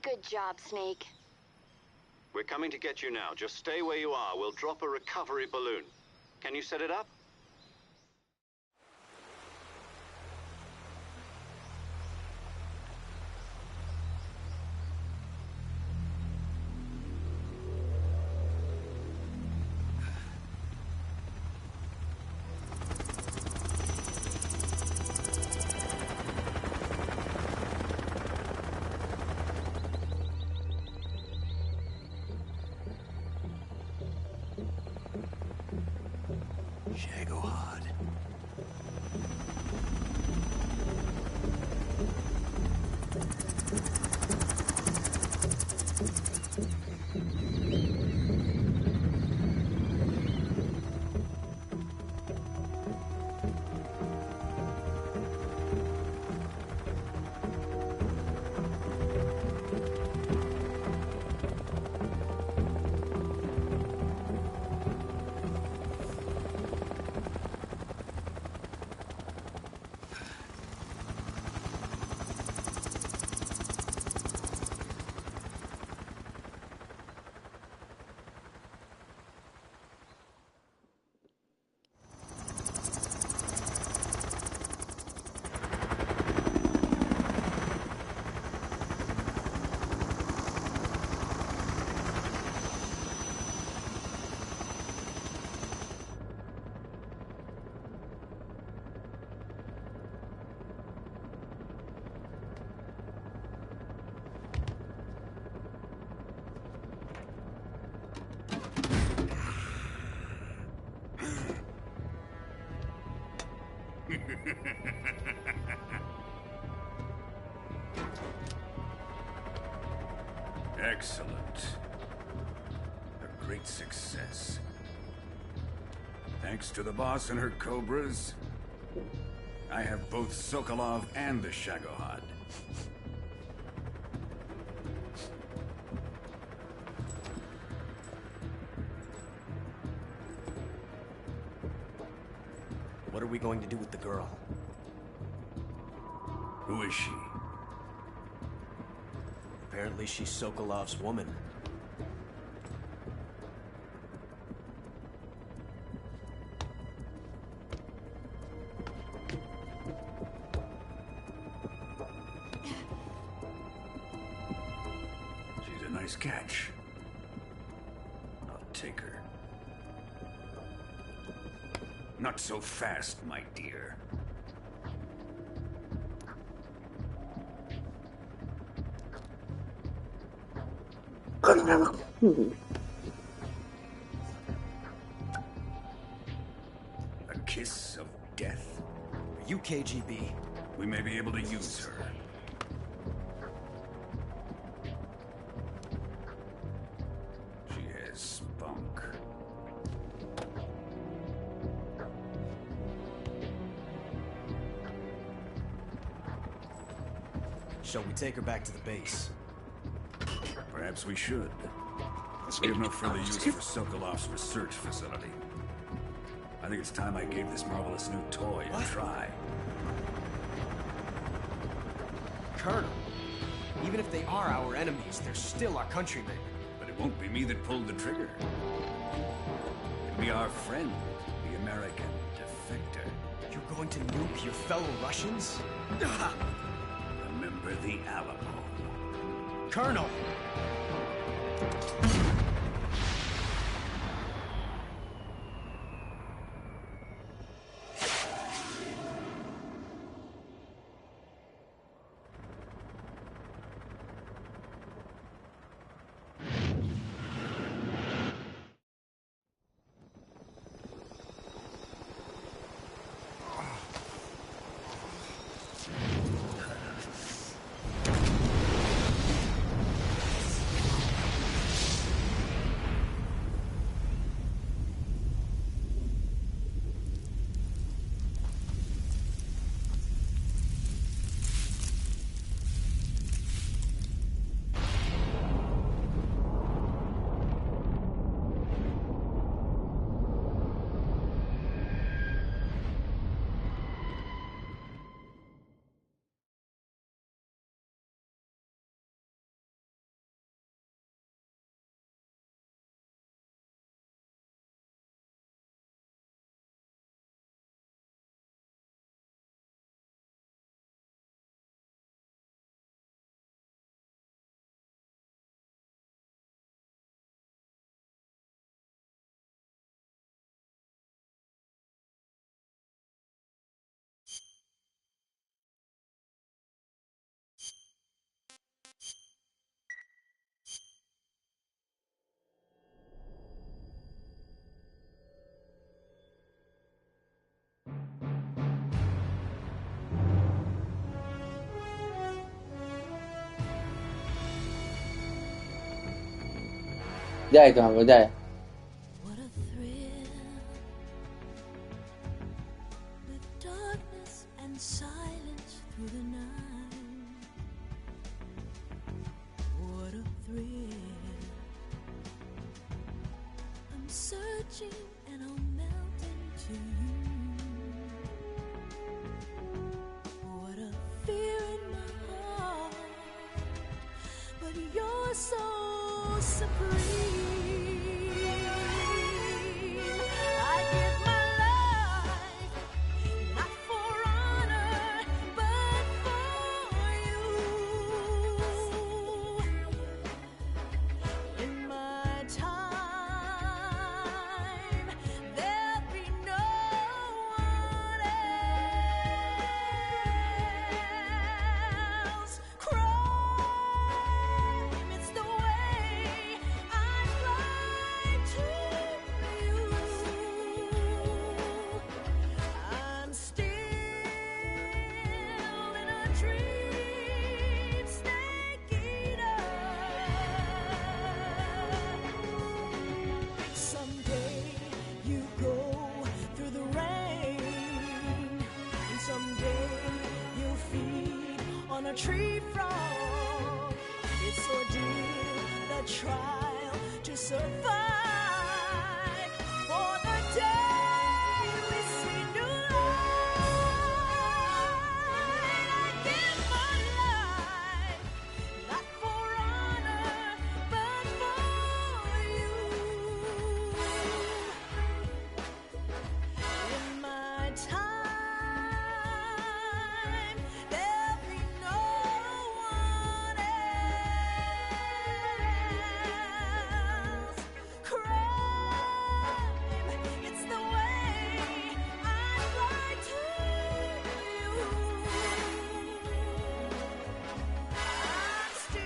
Good job, Snake. We're coming to get you now. Just stay where you are. We'll drop a recovery balloon. Can you set it up? Shagohod. Excellent. A great success. Thanks to the boss and her cobras, I have both Sokolov and the Shagohod. What are we going to do with the girl? Who is she? Apparently she's Sokolov's woman. She's a nice catch. I'll take her. Not so fast, my dear. A kiss of death? Are you KGB? We may be able to use her. She has spunk. Shall we take her back to the base? Perhaps we should. We have no further use for Sokolov's research facility. I think it's time I gave this marvelous new toy a try. Colonel, even if they are our enemies, they're still our countrymen. But it won't be me that pulled the trigger. It'll be our friend, the American defector. You're going to nuke your fellow Russians? Remember the Alamo. Colonel! जाए कहाँ वो जाए What a thrill, with darkness and silence through the night. What a thrill, I'm searching and I'll melt into you. What a fear in my heart, but you're so supreme. It's the way I fly. a tree frog. It's ordeal, the trial to survive. For the day we see new light, I give my life, not for honor, but for you. In my time, there'll be no one else. Crime, it's the way I fly to you. I'm still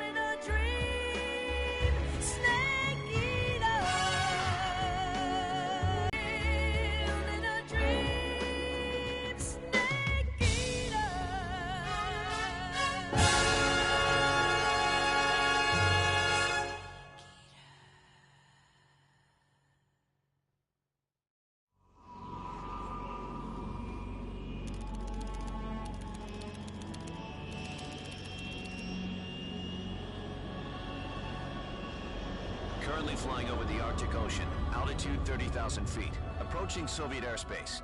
in a dream, snake eater. Still in a dream, snake eater. Currently flying over the Arctic Ocean, altitude 30,000 feet, approaching Soviet airspace.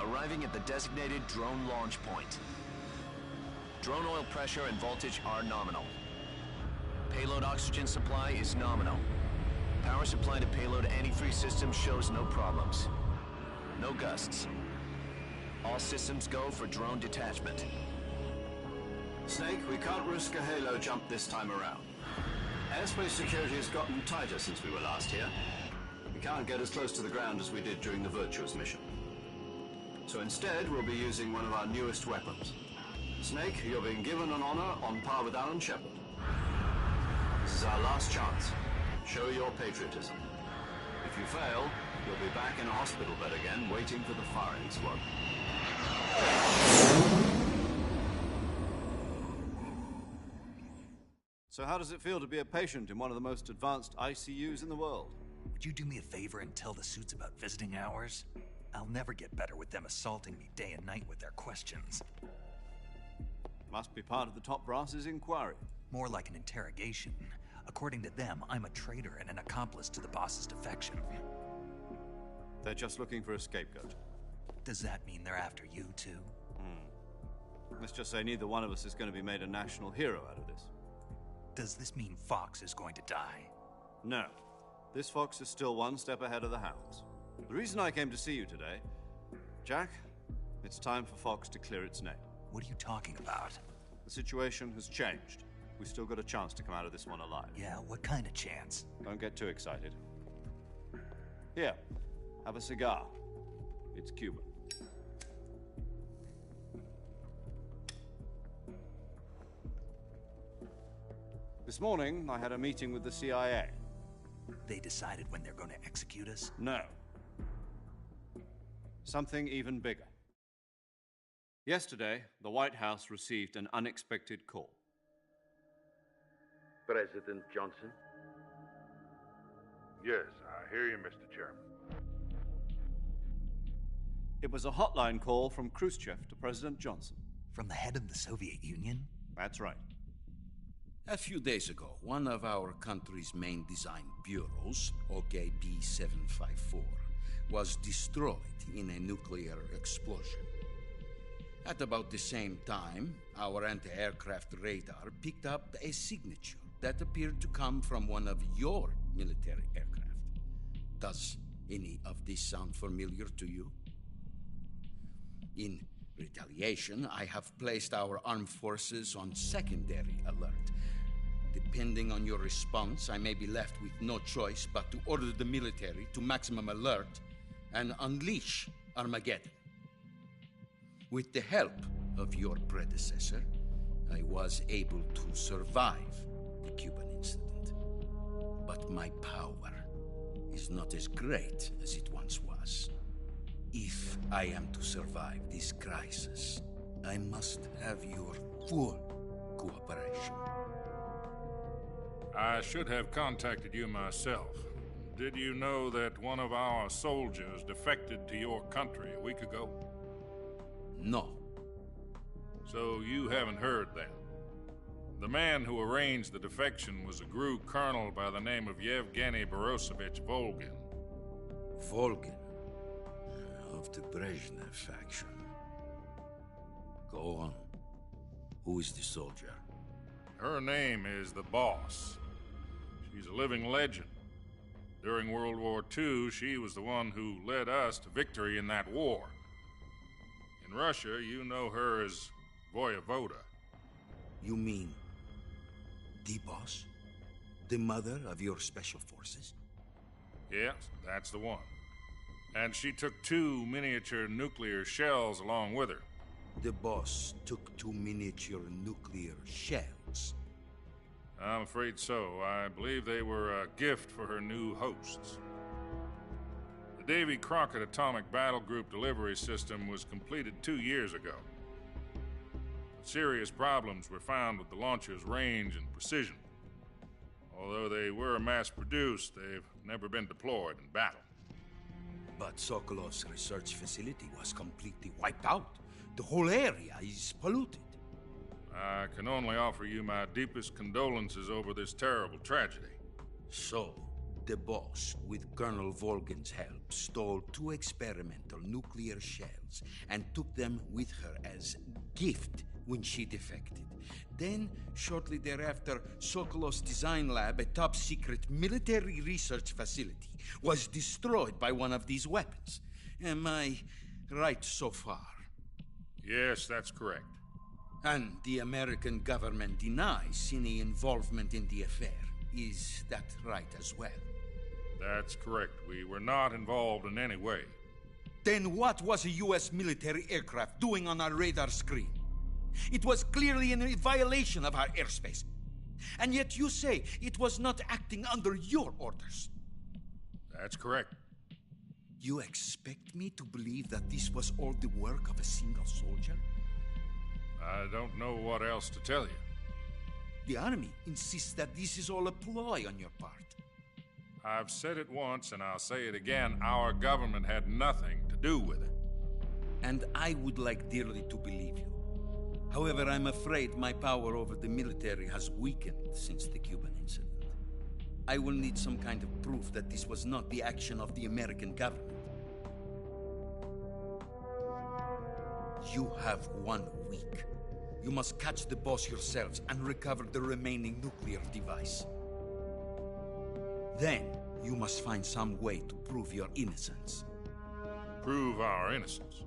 Arriving at the designated drone launch point. Drone oil pressure and voltage are nominal. Payload oxygen supply is nominal. Power supply to payload antifreeze system shows no problems. No gusts. All systems go for drone detachment. Snake, we can't risk a halo jump this time around. Airspace security has gotten tighter since we were last here. We can't get as close to the ground as we did during the Virtuous mission. So instead, we'll be using one of our newest weapons. Snake, you're being given an honor on par with Alan Shepard. This is our last chance. Show your patriotism. If you fail, you'll be back in a hospital bed again, waiting for the firing squad. So how does it feel to be a patient in one of the most advanced ICUs in the world? Would you do me a favor and tell the suits about visiting hours? I'll never get better with them assaulting me day and night with their questions. Must be part of the top brass's inquiry. More like an interrogation. According to them, I'm a traitor and an accomplice to the boss's defection. They're just looking for a scapegoat. Does that mean they're after you, too? Let's just say neither one of us is going to be made a national hero out of this. Does this mean Fox is going to die? No. This fox is still one step ahead of the hounds. The reason I came to see you today, Jack, it's time for Fox to clear its name. What are you talking about? The situation has changed. We still got a chance to come out of this one alive. Yeah, what kind of chance? Don't get too excited. Here, have a cigar. It's Cuban. This morning, I had a meeting with the CIA. They decided when they're going to execute us? No. Something even bigger. Yesterday, the White House received an unexpected call. President Johnson? Yes, I hear you, Mr. Chairman. It was a hotline call from Khrushchev to President Johnson. From the head of the Soviet Union? That's right. A few days ago, one of our country's main design bureaus, OKB 754, was destroyed in a nuclear explosion. At about the same time, our anti-aircraft radar picked up a signature that appeared to come from one of your military aircraft. Does any of this sound familiar to you? In retaliation, I have placed our armed forces on secondary alert. Depending on your response, I may be left with no choice but to order the military to maximum alert and unleash Armageddon. With the help of your predecessor, I was able to survive the Cuban incident. But my power is not as great as it once was. If I am to survive this crisis, I must have your full cooperation. I should have contacted you myself. Did you know that one of our soldiers defected to your country a week ago? No. So you haven't heard then. The man who arranged the defection was a GRU colonel by the name of Yevgeny Borosovich Volgin. Volgin? Of the Brezhnev faction. Go on. Who is the soldier? Her name is the Boss. She's a living legend. During World War II, she was the one who led us to victory in that war. In Russia, you know her as Voyevoda. You mean the Boss? The mother of your special forces? Yes, that's the one. And she took 2 miniature nuclear shells along with her. The Boss took 2 miniature nuclear shells? I'm afraid so. I believe they were a gift for her new hosts. The Davy Crockett Atomic Battle Group delivery system was completed 2 years ago. But serious problems were found with the launcher's range and precision. Although they were mass-produced, they've never been deployed in battle. But Sokolov's research facility was completely wiped out. The whole area is polluted. I can only offer you my deepest condolences over this terrible tragedy. So, the Boss, with Colonel Volgin's help, stole 2 experimental nuclear shells and took them with her as gift when she defected. Then, shortly thereafter, Sokolov's design lab, a top-secret military research facility, was destroyed by one of these weapons. Am I right so far? Yes, that's correct. And the American government denies any involvement in the affair. Is that right as well? That's correct. We were not involved in any way. Then what was a U.S. military aircraft doing on our radar screen? It was clearly in violation of our airspace. And yet you say it was not acting under your orders. That's correct. You expect me to believe that this was all the work of a single soldier? I don't know what else to tell you. The Army insists that this is all a ploy on your part. I've said it once and I'll say it again. Our government had nothing to do with it. And I would like dearly to believe you. However, I'm afraid my power over the military has weakened since the Cuban incident. I will need some kind of proof that this was not the action of the American government. You have 1 week. You must catch the Boss yourselves and recover the remaining nuclear device. Then, you must find some way to prove your innocence. Prove our innocence?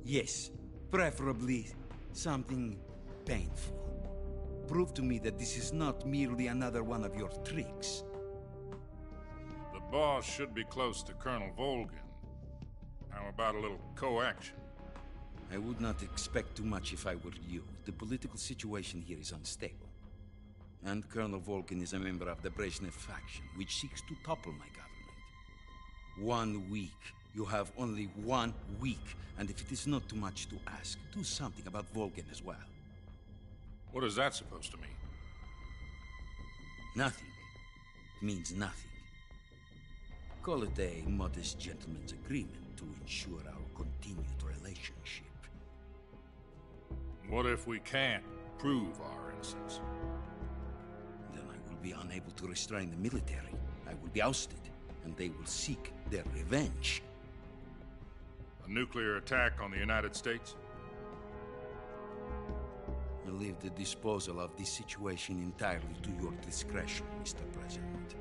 Yes, preferably something painful. Prove to me that this is not merely another one of your tricks. The Boss should be close to Colonel Volgin. How about a little co-action? I would not expect too much if I were you. The political situation here is unstable. And Colonel Volgin is a member of the Brezhnev faction, which seeks to topple my government. 1 week. You have only 1 week. And if it is not too much to ask, do something about Volgin as well. What is that supposed to mean? Nothing. It means nothing. Call it a modest gentleman's agreement to ensure our continued relationship. What if we can't prove our innocence? Then I will be unable to restrain the military. I will be ousted, and they will seek their revenge. A nuclear attack on the United States? I leave the disposal of this situation entirely to your discretion, Mr. President.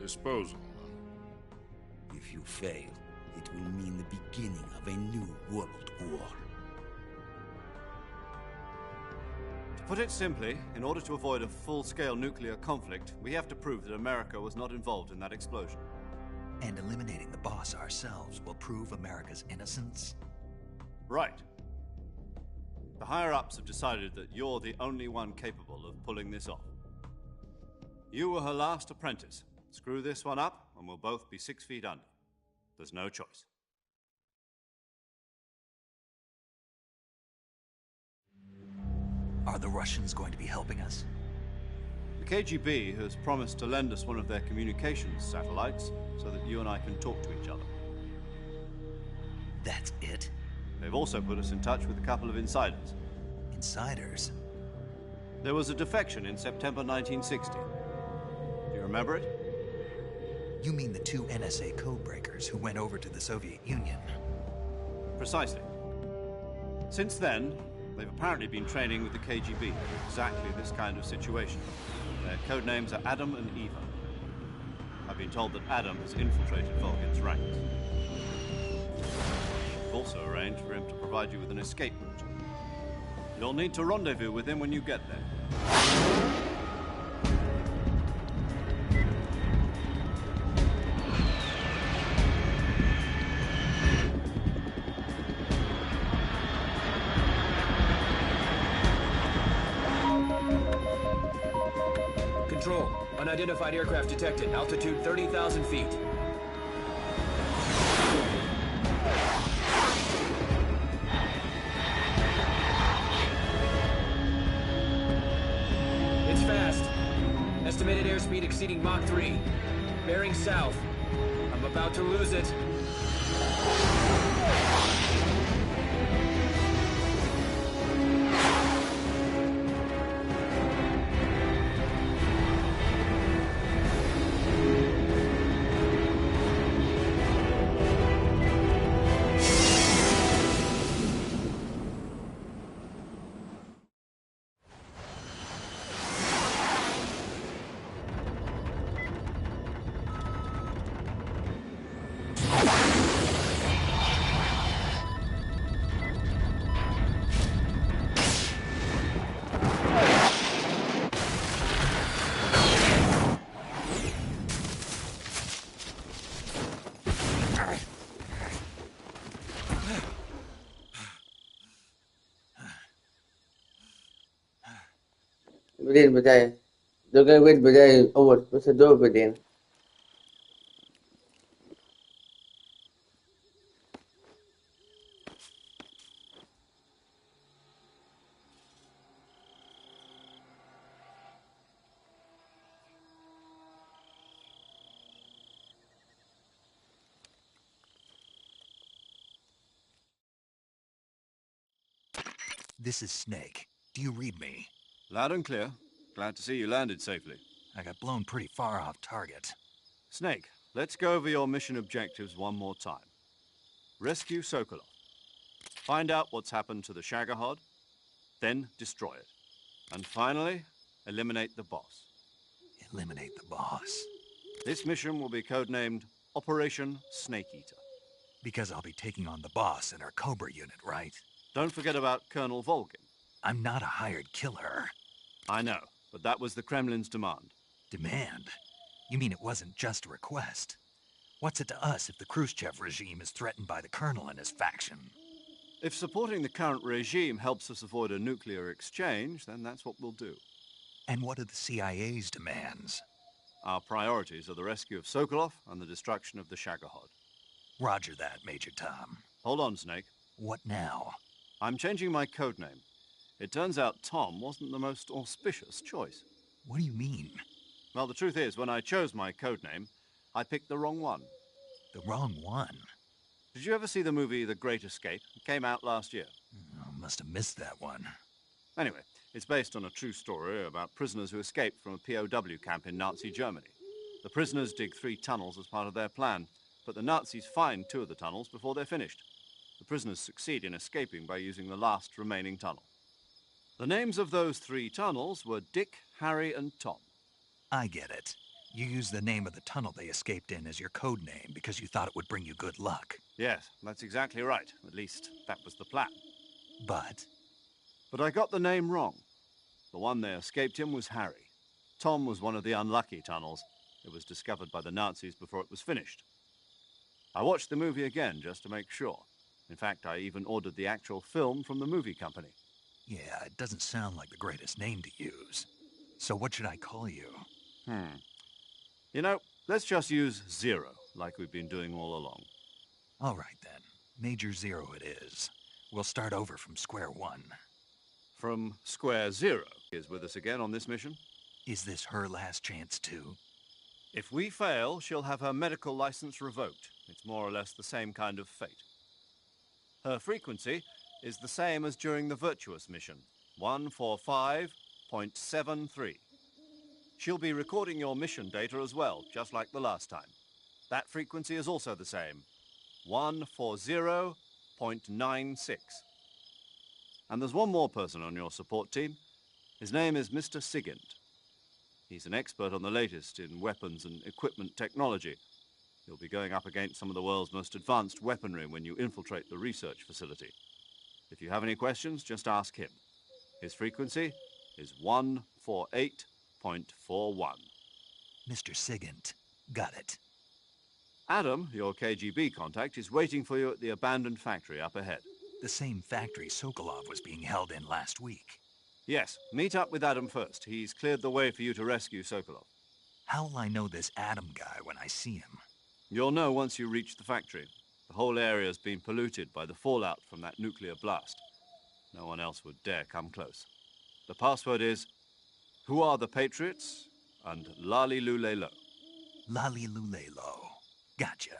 Disposal, huh? If you fail, it will mean the beginning of a new world war. To put it simply, in order to avoid a full-scale nuclear conflict, we have to prove that America was not involved in that explosion. And eliminating the Boss ourselves will prove America's innocence? Right. The higher-ups have decided that you're the only one capable of pulling this off. You were her last apprentice. Screw this one up, and we'll both be 6 feet under. There's no choice. Are the Russians going to be helping us? The KGB has promised to lend us one of their communications satellites so that you and I can talk to each other. That's it? They've also put us in touch with a couple of insiders. insiders. There was a defection in September 1960. Do you remember it? You mean the 2 NSA codebreakers who went over to the Soviet Union? Precisely. Since then, they've apparently been training with the KGB for exactly this kind of situation. Their code names are Adam and Eva. I've been told that Adam has infiltrated Volgin's ranks. We've also arranged for him to provide you with an escape route. You'll need to rendezvous with him when you get there. Control. Unidentified aircraft detected. Altitude 30,000 feet. It's fast. Estimated airspeed exceeding Mach 3. Bearing south. I'm about to lose it. بعدين البداية لو كان قلت بداية أول بس الدور بعدين. This is Snake. Do you read me? Loud and clear. Glad to see you landed safely. I got blown pretty far off target. Snake, let's go over your mission objectives one more time. Rescue Sokolov. Find out what's happened to the Shagohod, then destroy it. And finally, eliminate the boss. Eliminate the boss? This mission will be codenamed Operation Snake Eater. Because I'll be taking on the boss and our Cobra unit, right? Don't forget about Colonel Volgin. I'm not a hired killer. I know, but that was the Kremlin's demand. Demand? You mean it wasn't just a request? What's it to us if the Khrushchev regime is threatened by the Colonel and his faction? If supporting the current regime helps us avoid a nuclear exchange, then that's what we'll do. And what are the CIA's demands? Our priorities are the rescue of Sokolov and the destruction of the Shagohod. Roger that, Major Tom. Hold on, Snake. What now? I'm changing my codename. It turns out Tom wasn't the most auspicious choice. What do you mean? Well, the truth is, when I chose my codename, I picked the wrong one. The wrong one? Did you ever see the movie The Great Escape? It came out last year. Oh, must have missed that one. Anyway, it's based on a true story about prisoners who escaped from a POW camp in Nazi Germany. The prisoners dig 3 tunnels as part of their plan, but the Nazis find 2 of the tunnels before they're finished. The prisoners succeed in escaping by using the last remaining tunnel. The names of those 3 tunnels were Dick, Harry, and Tom. I get it. You used the name of the tunnel they escaped in as your code name because you thought it would bring you good luck. Yes, that's exactly right. At least, that was the plan. But I got the name wrong. The one they escaped in was Harry. Tom was one of the unlucky tunnels. It was discovered by the Nazis before it was finished. I watched the movie again just to make sure. In fact, I even ordered the actual film from the movie company. yeah, it doesn't sound like the greatest name to use. So what should I call you? You know, let's just use Zero, like we've been doing all along. All right, then. Major Zero it is. We'll start over from square one. From Square Zero is with us again on this mission. Is this her last chance, too? If we fail, she'll have her medical license revoked. It's more or less the same kind of fate. Her frequency is the same as during the Virtuous mission. 145.73. She'll be recording your mission data as well, just like the last time. That frequency is also the same, 140.96. And there's one more person on your support team. His name is Mr. Sigint. He's an expert on the latest in weapons and equipment technology. You'll be going up against some of the world's most advanced weaponry when you infiltrate the research facility. If you have any questions, just ask him. His frequency is 148.41. Mr. Sigint. Got it. Adam, your KGB contact, is waiting for you at the abandoned factory up ahead. The same factory Sokolov was being held in last week. Yes, meet up with Adam first. He's cleared the way for you to rescue Sokolov. How'll I know this Adam guy when I see him? You'll know once you reach the factory. The whole area's been polluted by the fallout from that nuclear blast. No one else would dare come close. The password is, "Who are the Patriots?" and Lali Lule Lo. Lali Lule Lo. Gotcha.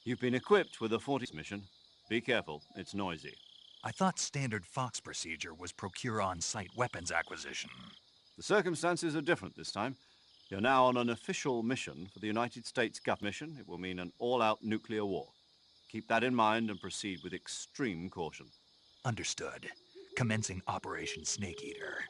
You've been equipped with a 40s mission. Be careful, it's noisy. I thought standard Fox procedure was procure on-site weapons acquisition. The circumstances are different this time. You're now on an official mission for the United States government. Mission. It will mean an all-out nuclear war. Keep that in mind and proceed with extreme caution. Understood. Commencing Operation Snake Eater.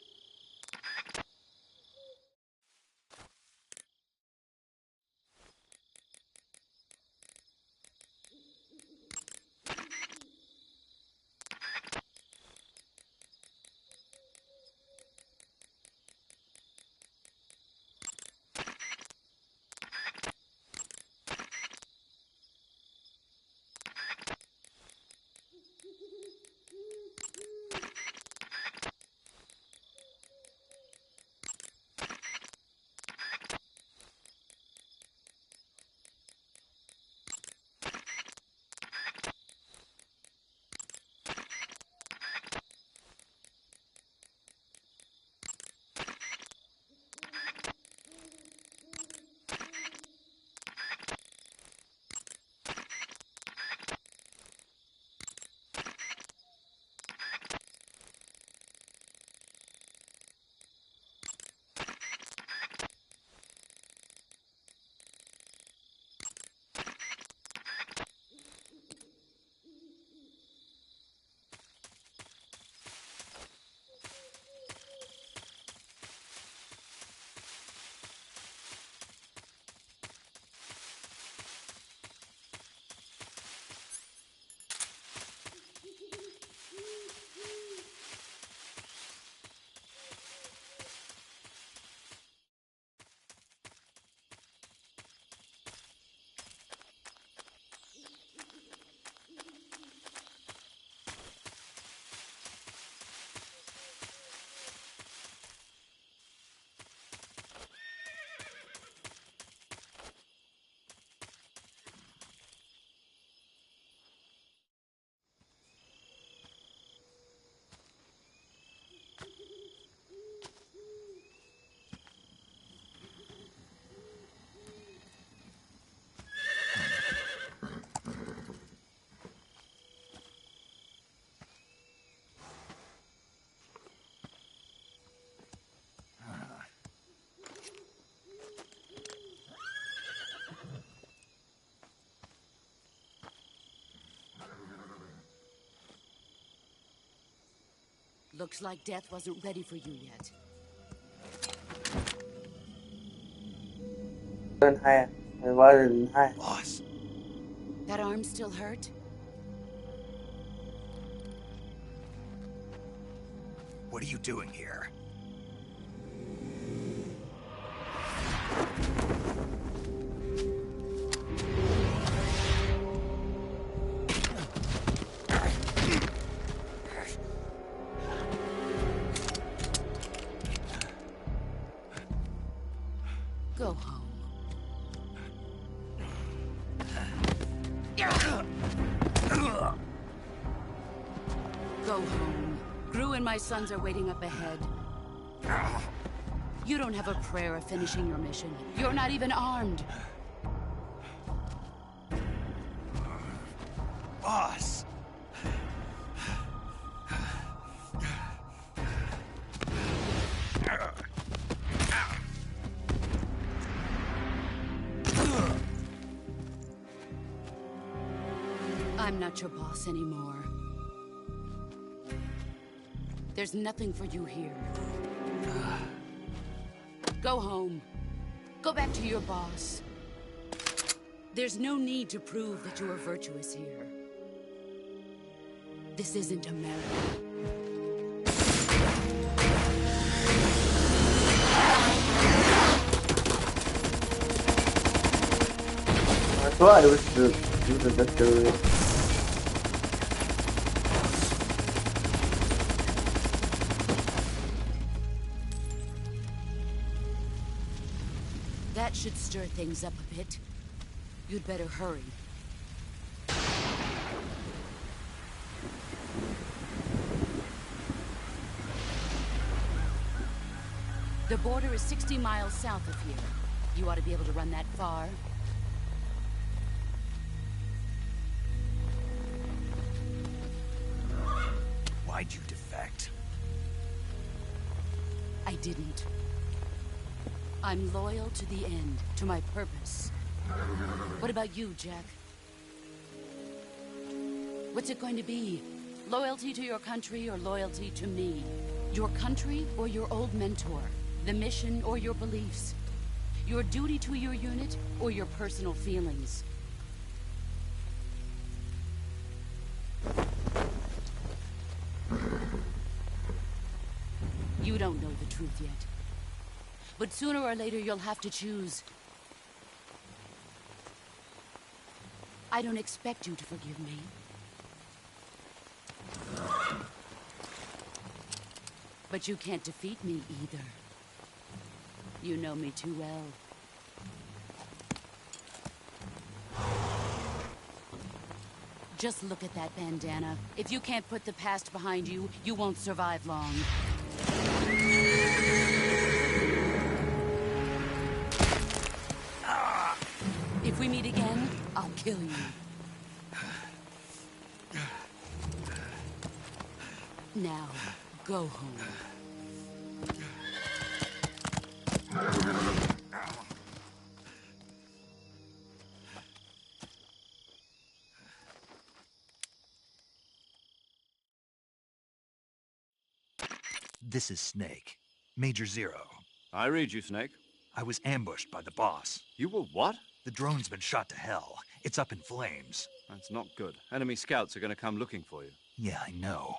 Looks like death wasn't ready for you yet. Boss. That arm still hurt? What are you doing here? Go home. Go home. Gru and my sons are waiting up ahead. You don't have a prayer of finishing your mission. You're not even armed. Boss! not your boss anymore. There's nothing for you here. Go home. Go back to your boss. There's no need to prove that you are virtuous here. This isn't America. That's why I was the story. That should stir things up a bit. You'd better hurry. The border is 60 miles south of here. You ought to be able to run that far. Why'd you defect? I didn't. I'm loyal to the end, to my purpose. What about you, Jack? What's it going to be? Loyalty to your country or loyalty to me? Your country or your old mentor? The mission or your beliefs? Your duty to your unit or your personal feelings? You don't know the truth yet. But sooner or later you'll have to choose. I don't expect you to forgive me. But you can't defeat me either. You know me too well. Just look at that bandana. If you can't put the past behind you, you won't survive long. If we meet again, I'll kill you. Now, go home. This is Snake. Major Zero. I read you, Snake. I was ambushed by the boss. You were what? The drone's been shot to hell. It's up in flames. That's not good. Enemy scouts are going to come looking for you. Yeah, I know.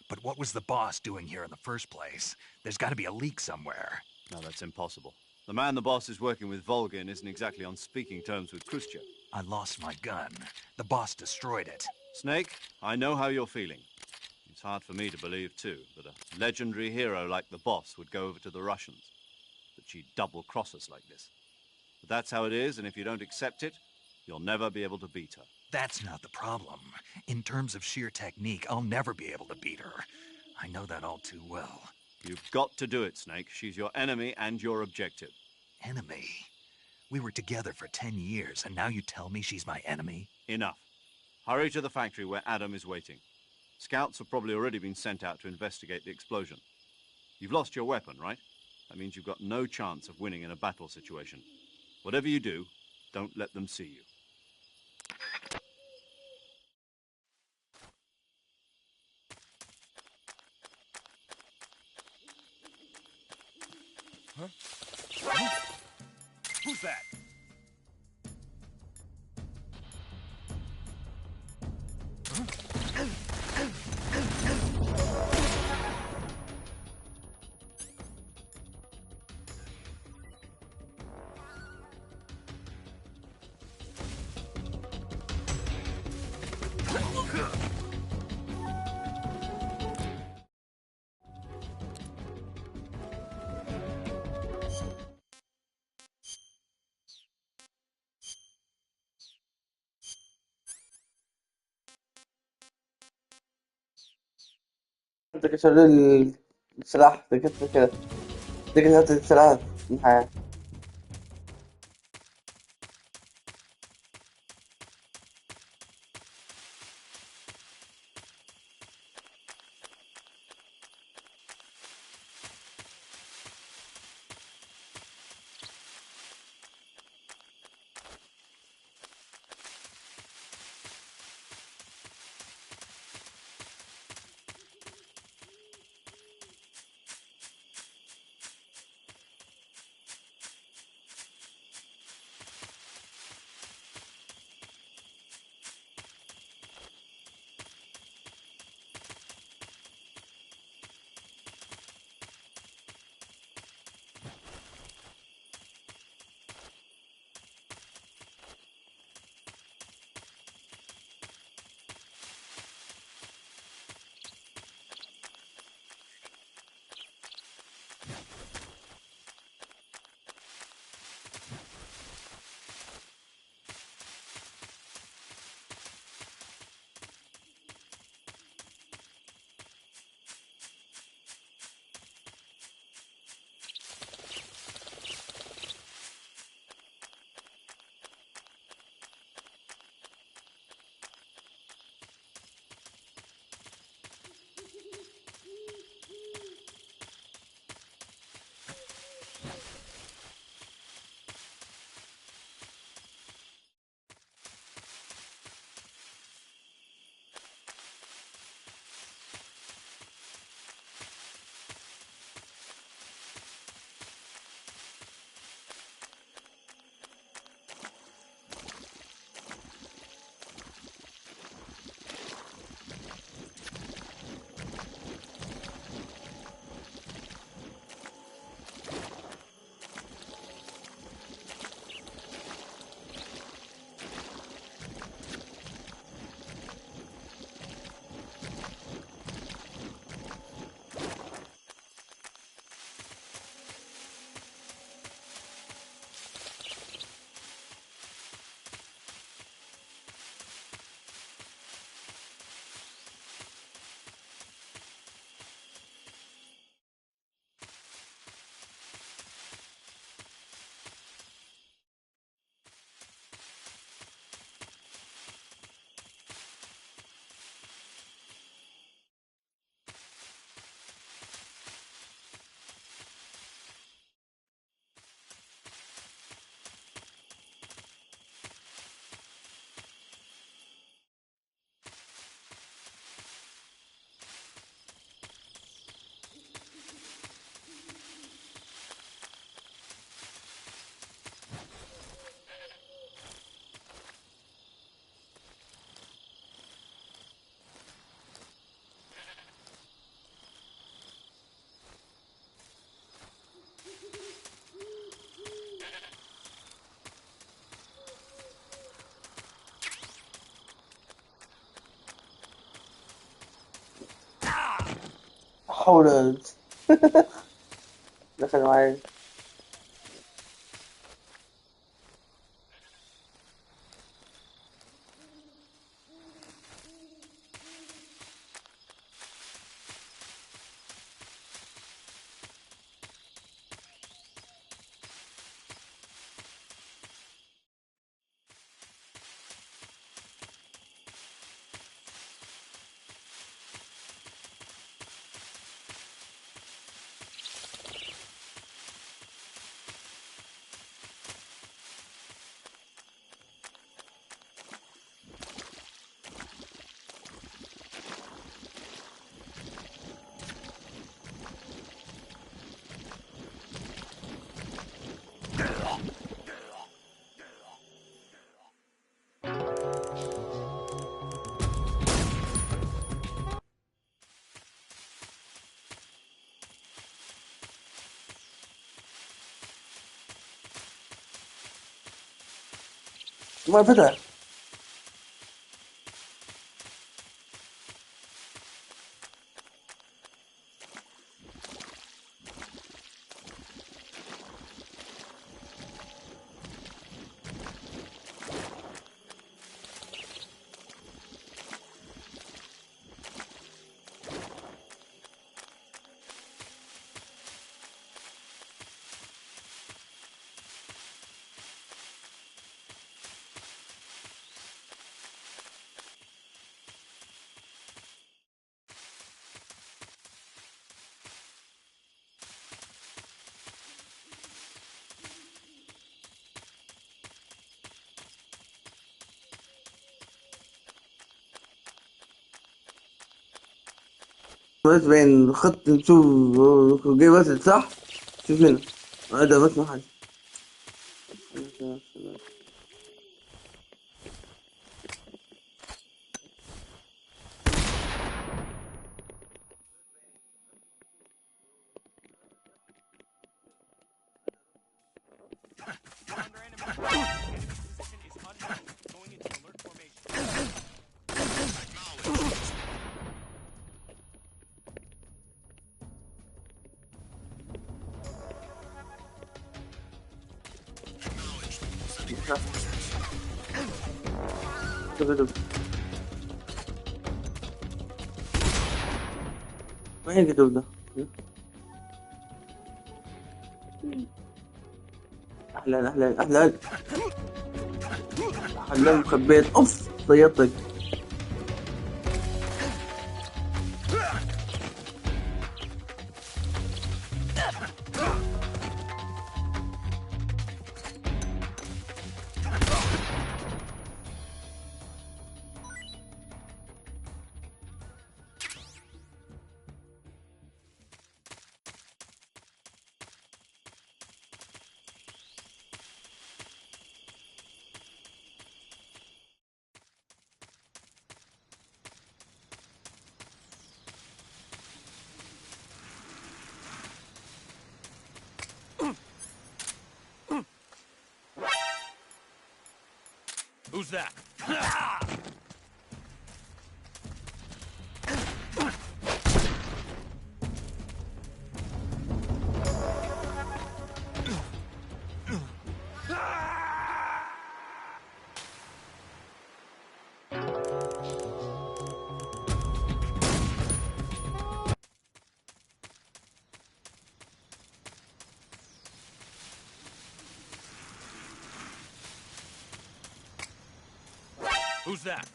But what was the boss doing here in the first place? There's got to be a leak somewhere. No, that's impossible. The man the boss is working with, Volgin, isn't exactly on speaking terms with Khrushchev. I lost my gun. The boss destroyed it. Snake, I know how you're feeling. It's hard for me to believe, too, that a legendary hero like the boss would go over to the Russians. That she'd double-cross us like this. But that's how it is, and if you don't accept it, you'll never be able to beat her. That's not the problem. In terms of sheer technique, I'll never be able to beat her. I know that all too well. You've got to do it, Snake. She's your enemy and your objective. Enemy? We were together for 10 years, and now you tell me she's my enemy? Enough. Hurry to the factory where Adam is waiting. Scouts have probably already been sent out to investigate the explosion. You've lost your weapon, right? That means you've got no chance of winning in a battle situation. Whatever you do, don't let them see you. Huh? Who's that? انت كسر السلاح ده كده هات السلاح في الحياة. حول دخل معايا. ما فتح. بس بين خط نشوف جاي بس صح. شوف هنا هذا بس محل. وين الكتب ده؟ اهلا اهلا اهلا اهلا مخبيت اوف صيدتك. Who's that? Who's that?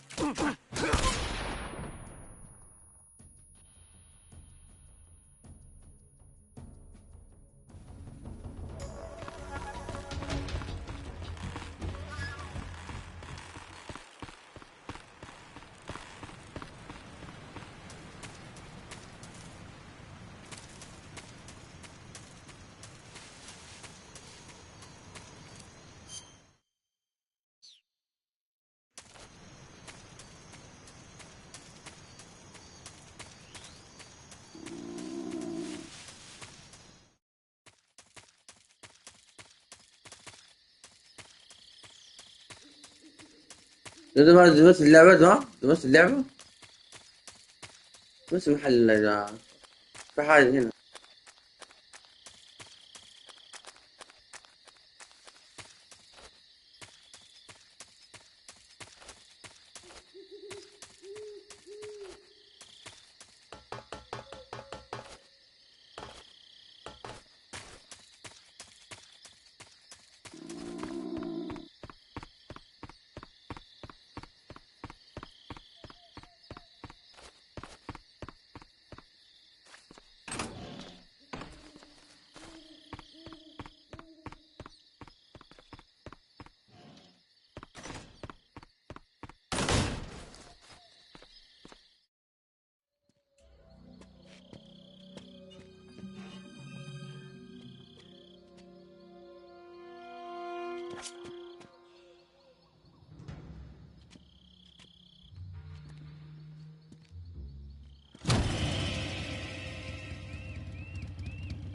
ده بس اللعبة ده بس اللعبة بس محل يا جماعة. في حاجة هنا.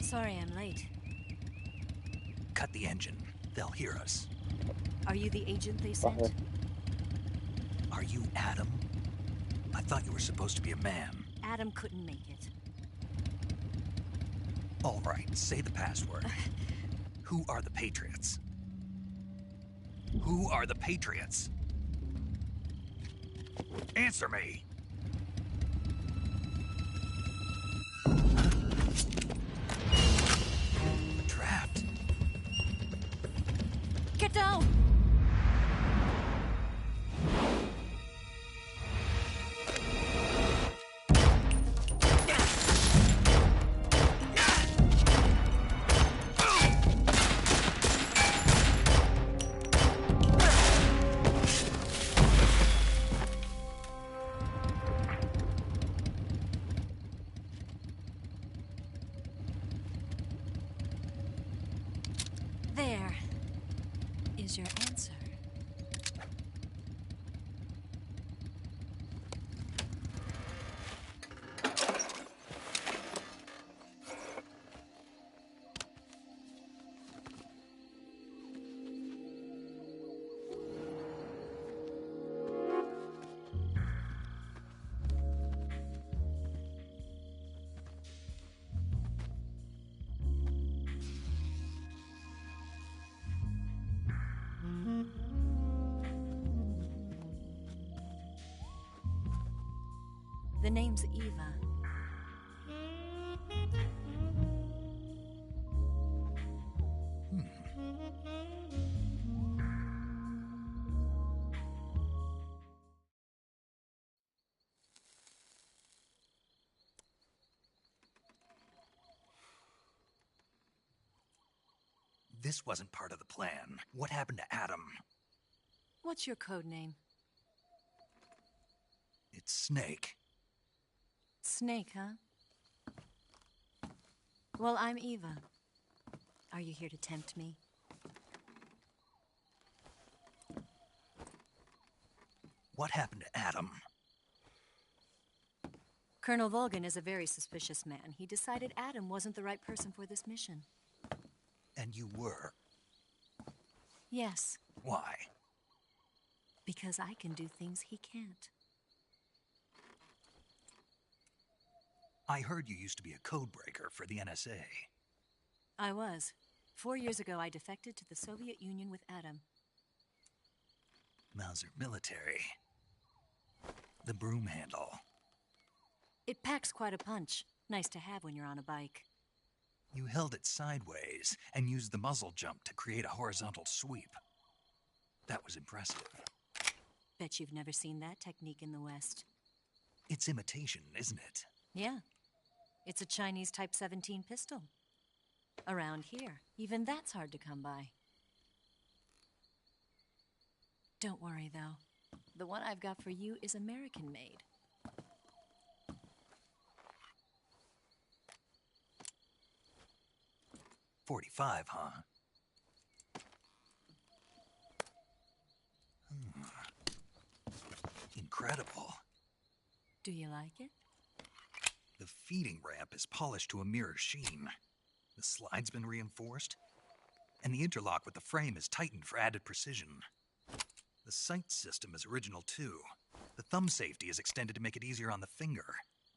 Sorry I'm late. Cut the engine. They'll hear us. Are you the agent they sent? Are you Adam? I thought you were supposed to be a man. Adam couldn't make it. All right, say the password. Who are the Patriots? Who are the Patriots? Answer me! We're trapped. Get down! There is your answer. The name's Eva. This wasn't part of the plan. What happened to Adam? What's your code name? It's Snake. Snake, huh? Well, I'm Eva. Are you here to tempt me? What happened to Adam? Colonel Volgan is a very suspicious man. He decided Adam wasn't the right person for this mission. And you were? Yes. Why? Because I can do things he can't. I heard you used to be a codebreaker for the NSA. I was. 4 years ago, I defected to the Soviet Union with Adam. Mauser military. The broom handle. It packs quite a punch. Nice to have when you're on a bike. You held it sideways and used the muzzle jump to create a horizontal sweep. That was impressive. Bet you've never seen that technique in the West. It's imitation, isn't it? Yeah. It's a Chinese Type 17 pistol. Around here, even that's hard to come by. Don't worry, though. The one I've got for you is American-made. .45, huh? Incredible. Do you like it? The feeding ramp is polished to a mirror sheen. The slide's been reinforced, and the interlock with the frame is tightened for added precision. The sight system is original too. The thumb safety is extended to make it easier on the finger.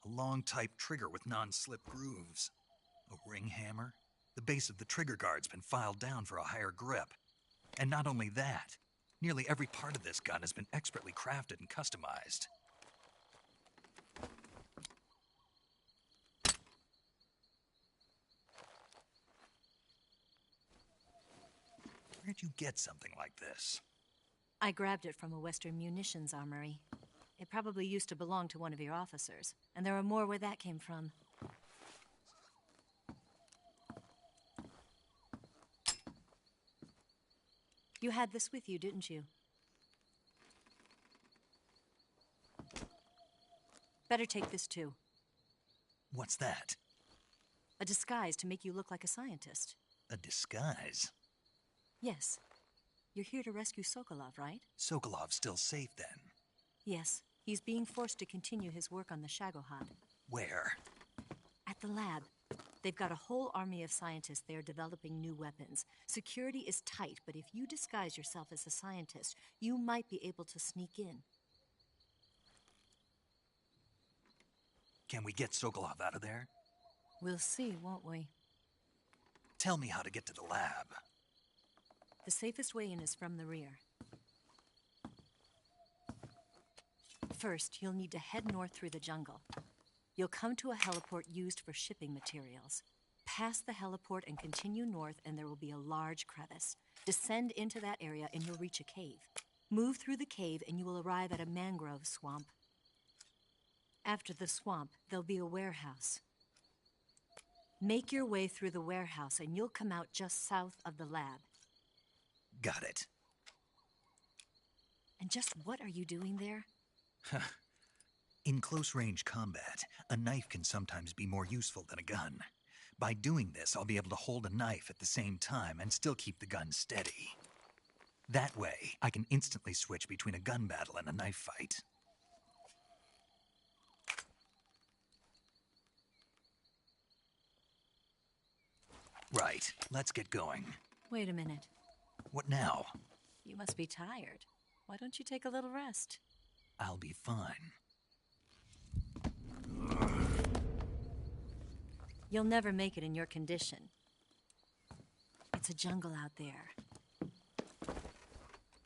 A long type trigger with non-slip grooves. A ring hammer. The base of the trigger guard's been filed down for a higher grip. And not only that, nearly every part of this gun has been expertly crafted and customized. Where'd you get something like this? I grabbed it from a Western munitions armory. It probably used to belong to one of your officers, and there are more where that came from. You had this with you, didn't you? Better take this too. What's that? A disguise to make you look like a scientist. A disguise? Yes. You're here to rescue Sokolov, right? Sokolov's still safe then? Yes. He's being forced to continue his work on the Shagohod. Where? At the lab. They've got a whole army of scientists there developing new weapons. Security is tight, but if you disguise yourself as a scientist, you might be able to sneak in. Can we get Sokolov out of there? We'll see, won't we? Tell me how to get to the lab. The safest way in is from the rear. First, you'll need to head north through the jungle. You'll come to a heliport used for shipping materials. Pass the heliport and continue north, and there will be a large crevice. Descend into that area and you'll reach a cave. Move through the cave and you will arrive at a mangrove swamp. After the swamp, there'll be a warehouse. Make your way through the warehouse and you'll come out just south of the lab. Got it. And just what are you doing there? In close-range combat, a knife can sometimes be more useful than a gun. By doing this, I'll be able to hold a knife at the same time and still keep the gun steady. That way, I can instantly switch between a gun battle and a knife fight. Right, let's get going. Wait a minute. What now? You must be tired. Why don't you take a little rest? I'll be fine. You'll never make it in your condition. It's a jungle out there.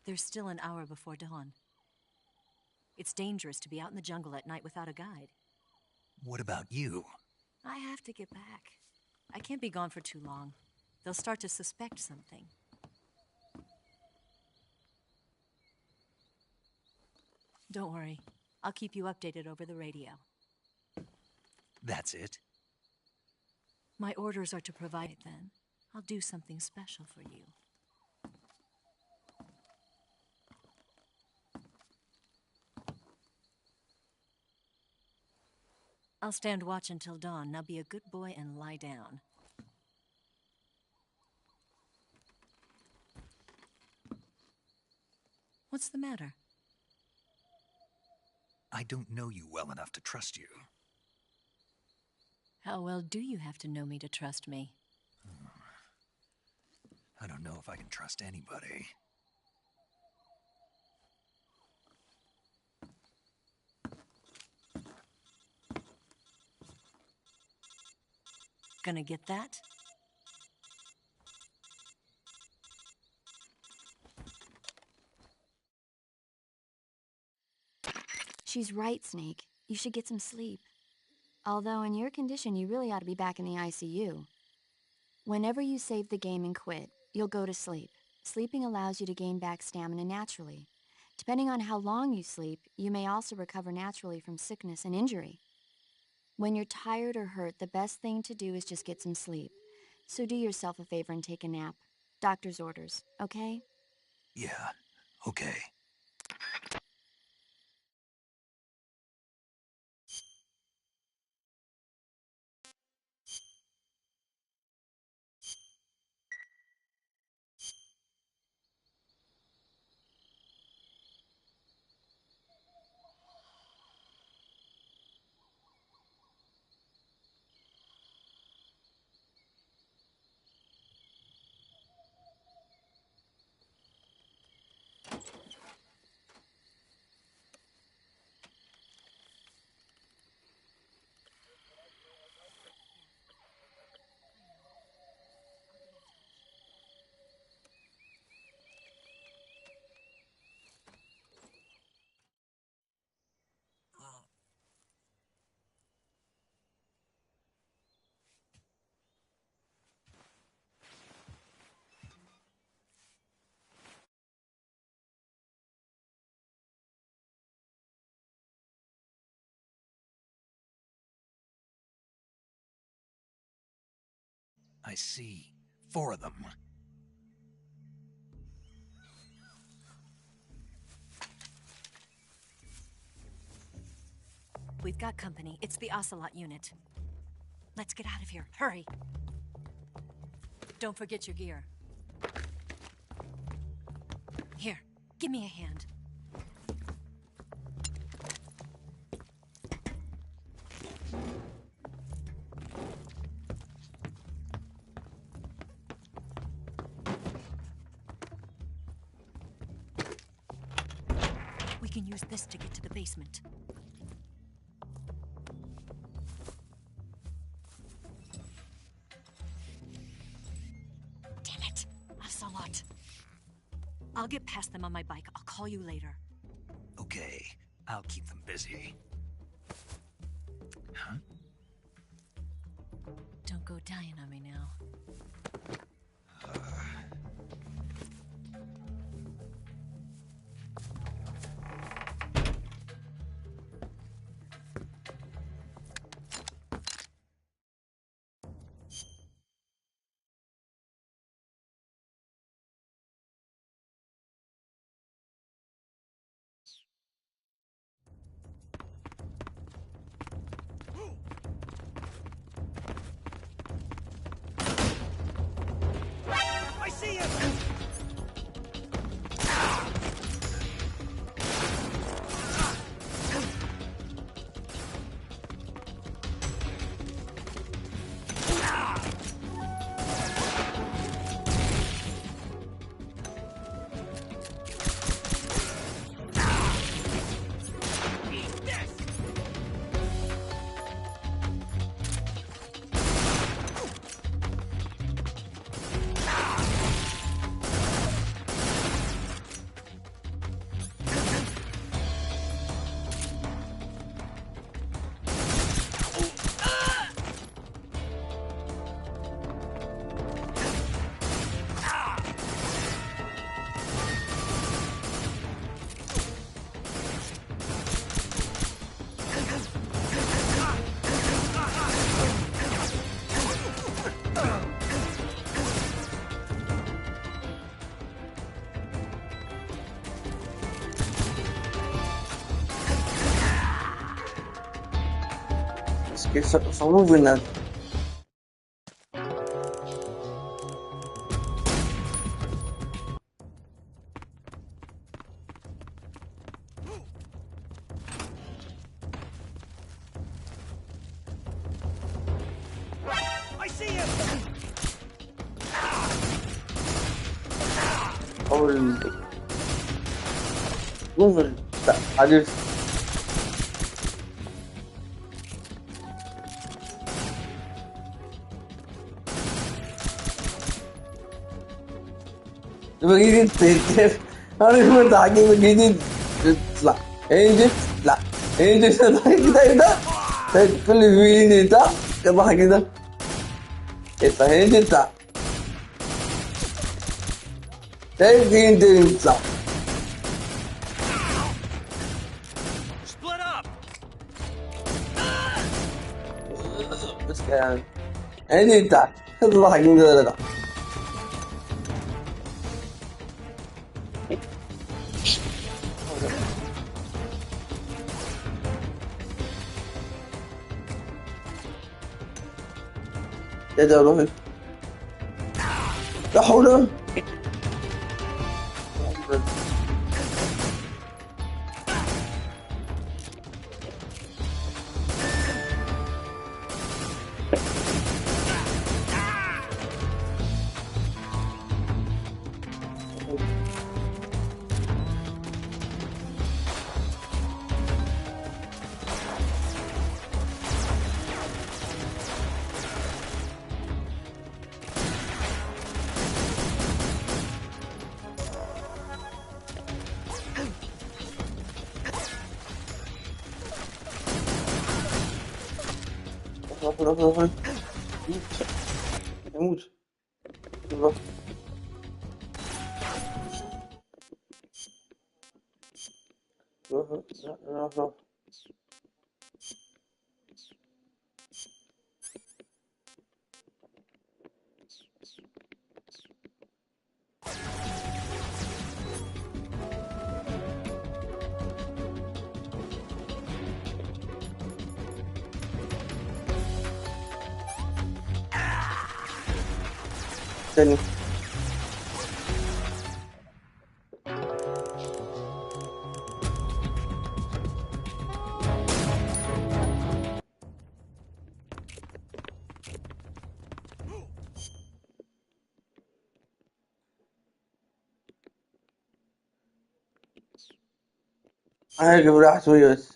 There's still an hour before dawn. It's dangerous to be out in the jungle at night without a guide. What about you? I have to get back. I can't be gone for too long. They'll start to suspect something. Don't worry. I'll keep you updated over the radio. That's it? My orders are to provide it then. I'll do something special for you. I'll stand watch until dawn. Now be a good boy and lie down. What's the matter? I don't know you well enough to trust you. How well do you have to know me to trust me? I don't know if I can trust anybody. Gonna get that? She's right, Snake. You should get some sleep. Although in your condition, you really ought to be back in the ICU. Whenever you save the game and quit, you'll go to sleep. Sleeping allows you to gain back stamina naturally. Depending on how long you sleep, you may also recover naturally from sickness and injury. When you're tired or hurt, the best thing to do is just get some sleep. So do yourself a favor and take a nap. Doctor's orders, okay? Yeah, okay. I see. 4 of them. We've got company. It's the Ocelot unit. Let's get out of here. Hurry. Don't forget your gear. Here, give me a hand. We can use this to get to the basement. Damn it! Ocelot. I'll get past them on my bike. I'll call you later. Okay, I'll keep them busy. Huh? Don't go dying on me now. I see him! que são moving now. I see him! Holy. Moving. I just. Begini tetes. Harus bertanya begini. Lah. Ini lah. Ini kita. Saya pilih ini tak. Kebah kita. Kita ini tak. Saya ini tak. Split up. Bس كان. ini tak. Allah kita tak. يا ده روحي لا حول روح يموت يموت روح الثاني. هيك براح شوي بس.